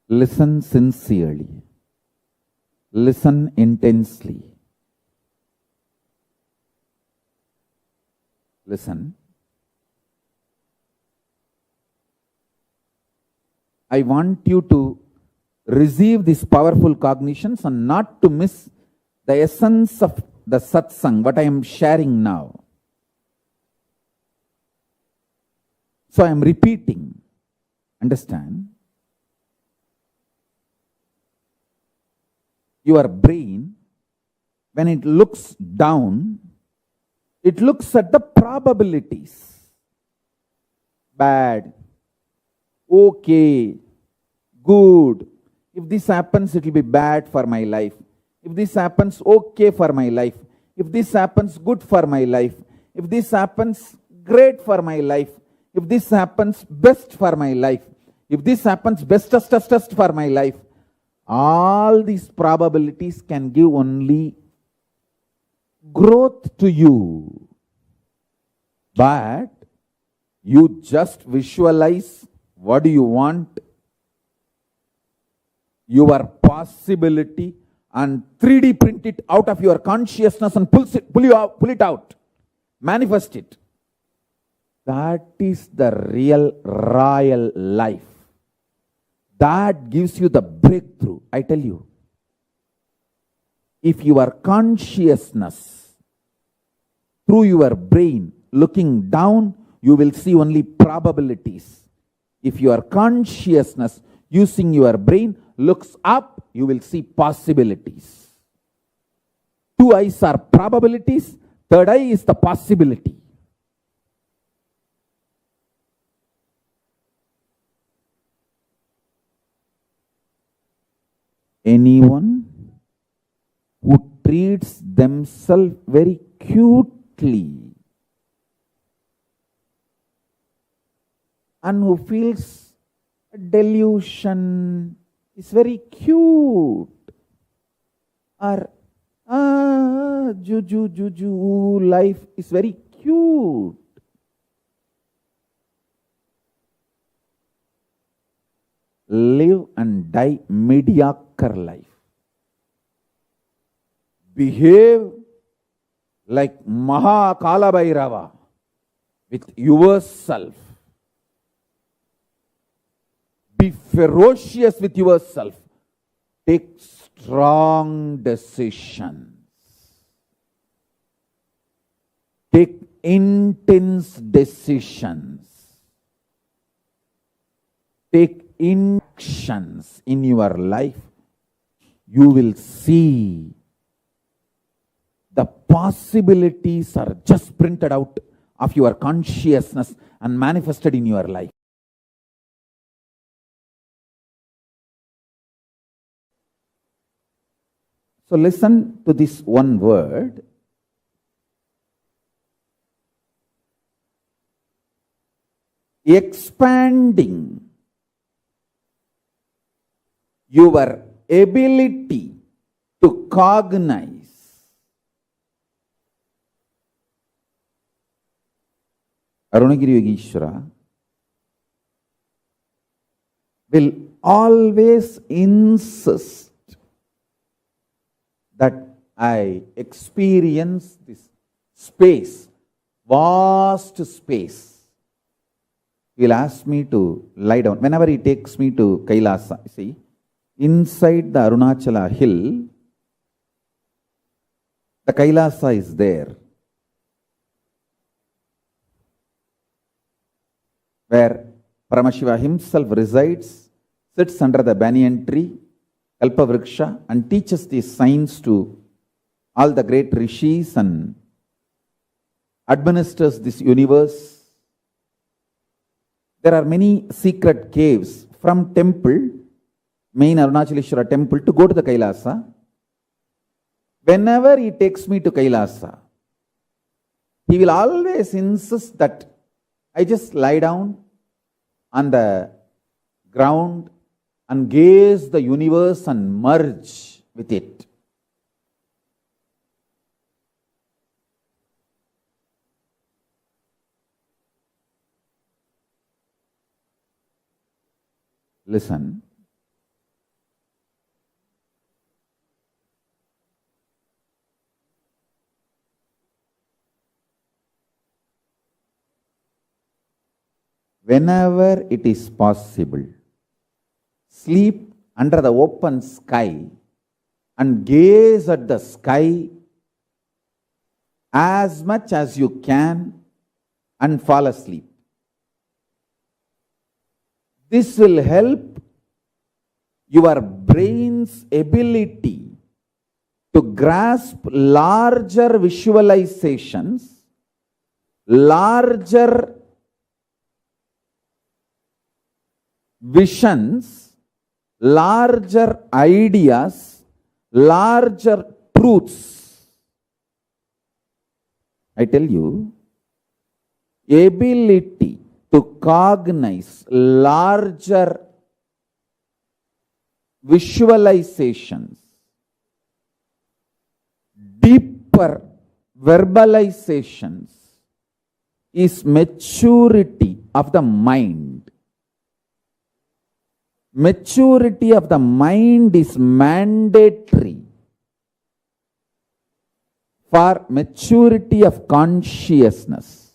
Listen sincerely. Listen intensely. Listen. I want you to receive these powerful cognitions and not to miss the essence of the satsang, what I am sharing now. So I am repeating. Understand? Your brain, when it looks down, it looks at the probabilities. Bad, okay, good. If this happens, it will be bad for my life. If this happens, okay for my life. If this happens, good for my life. If this happens, great for my life. If this happens, best for my life. If this happens, bestest for my life. All these probabilities can give only growth to you. But you just visualize what do you want. your possibility and 3D print it out of your consciousness and pull it out, manifest it. That is the real royal life. That gives you the breakthrough, I tell you. If your consciousness, through your brain, looking down, you will see only probabilities. If your consciousness, using your brain, looks up, you will see possibilities. 2 eyes are probabilities, 3rd eye is the possibility. Anyone who treats themselves very cutely and who feels a delusion is very cute, or juju, life is very cute. Live and die mediocre life. Behave like Maha Kalabhairava with yourself. Be ferocious with yourself. Take strong decisions. Take intense decisions. Take actions in your life. You will see the possibilities are just printed out of your consciousness and manifested in your life. So listen to this one word. Expanding your ability to cognize Arunagiri Yogeshwara will always insist that I experience this space, vast space. He will ask me to lie down. Whenever he takes me to KAILASA, see, inside the Arunachala hill, the KAILASA is there, where Paramashivoham himself resides, sits under the banyan tree, Kalpavriksha, and teaches these signs to all the great rishis and administers this universe. There are many secret caves from temple, main Arunachaleshwara temple, to go to the KAILASA. Whenever he takes me to KAILASA, he will always insist that I just lie down on the ground and gaze the universe and merge with it. Listen. Whenever it is possible, sleep under the open sky and gaze at the sky as much as you can and fall asleep. This will help your brain's ability to grasp larger visualizations, larger visions, larger ideas, larger truths. I tell you, ability to cognize larger visualizations, deeper verbalizations is maturity of the mind. Maturity of the mind is mandatory for maturity of consciousness.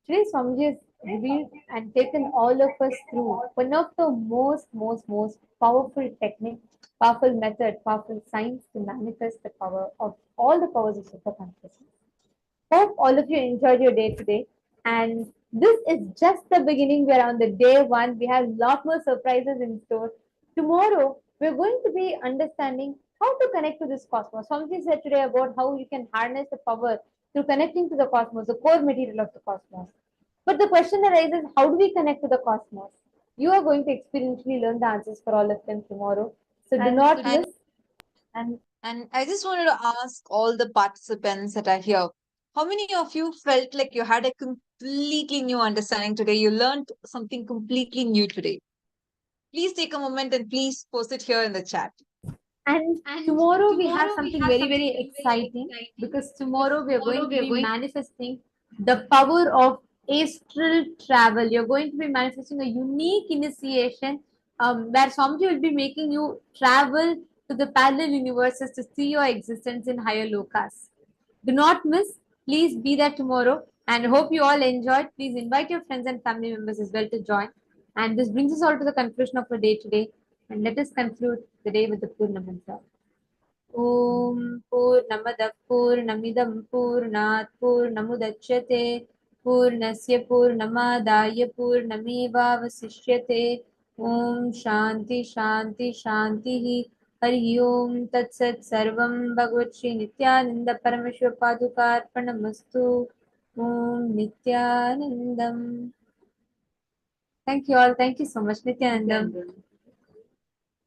Today, Swamiji has revealed and taken all of us through one of the most powerful technique, powerful method, powerful science to manifest the power of all the powers of super consciousness. Hope all of you enjoyed your day today. And this is just the beginning. We're on the day one. We have a lot more surprises in store. Tomorrow, we're going to be understanding how to connect to this cosmos. Swamiji said today about how you can harness the power through connecting to the cosmos, the core material of the cosmos. But the question arises, how do we connect to the cosmos? You are going to experientially learn the answers for all of them tomorrow. So do not miss. And I just wanted to ask all the participants that are here, how many of you felt like you had a completely new understanding today? You learned something completely new today. Please take a moment and please post it here in the chat. And tomorrow we have something very exciting because tomorrow we are going to be manifesting the power of astral travel. You're going to be manifesting a unique initiation where Swamiji will be making you travel to the parallel universes to see your existence in higher lokas. Do not miss. Please be there tomorrow and hope you all enjoyed. Please invite your friends and family members as well to join. And this brings us all to the conclusion of our day today. And let us conclude the day with the Purna Mantra. ॐ पूर्णमदः पूर्णमिदं पूर्णात् पूर्णमुदच्यते पूर्णस्य पूर्णमादाय पूर्णमेवावशिष्यते ॐ शान्ति शान्ति शान्तिः हरि ओं तत्सत् सर्वं भगवत् श्री नित्यानंद परमेश्वर पादुकार्पणमस्तु ॐ नित्यानन्दम्. Thank you all. Thank you so much, Nithyananda.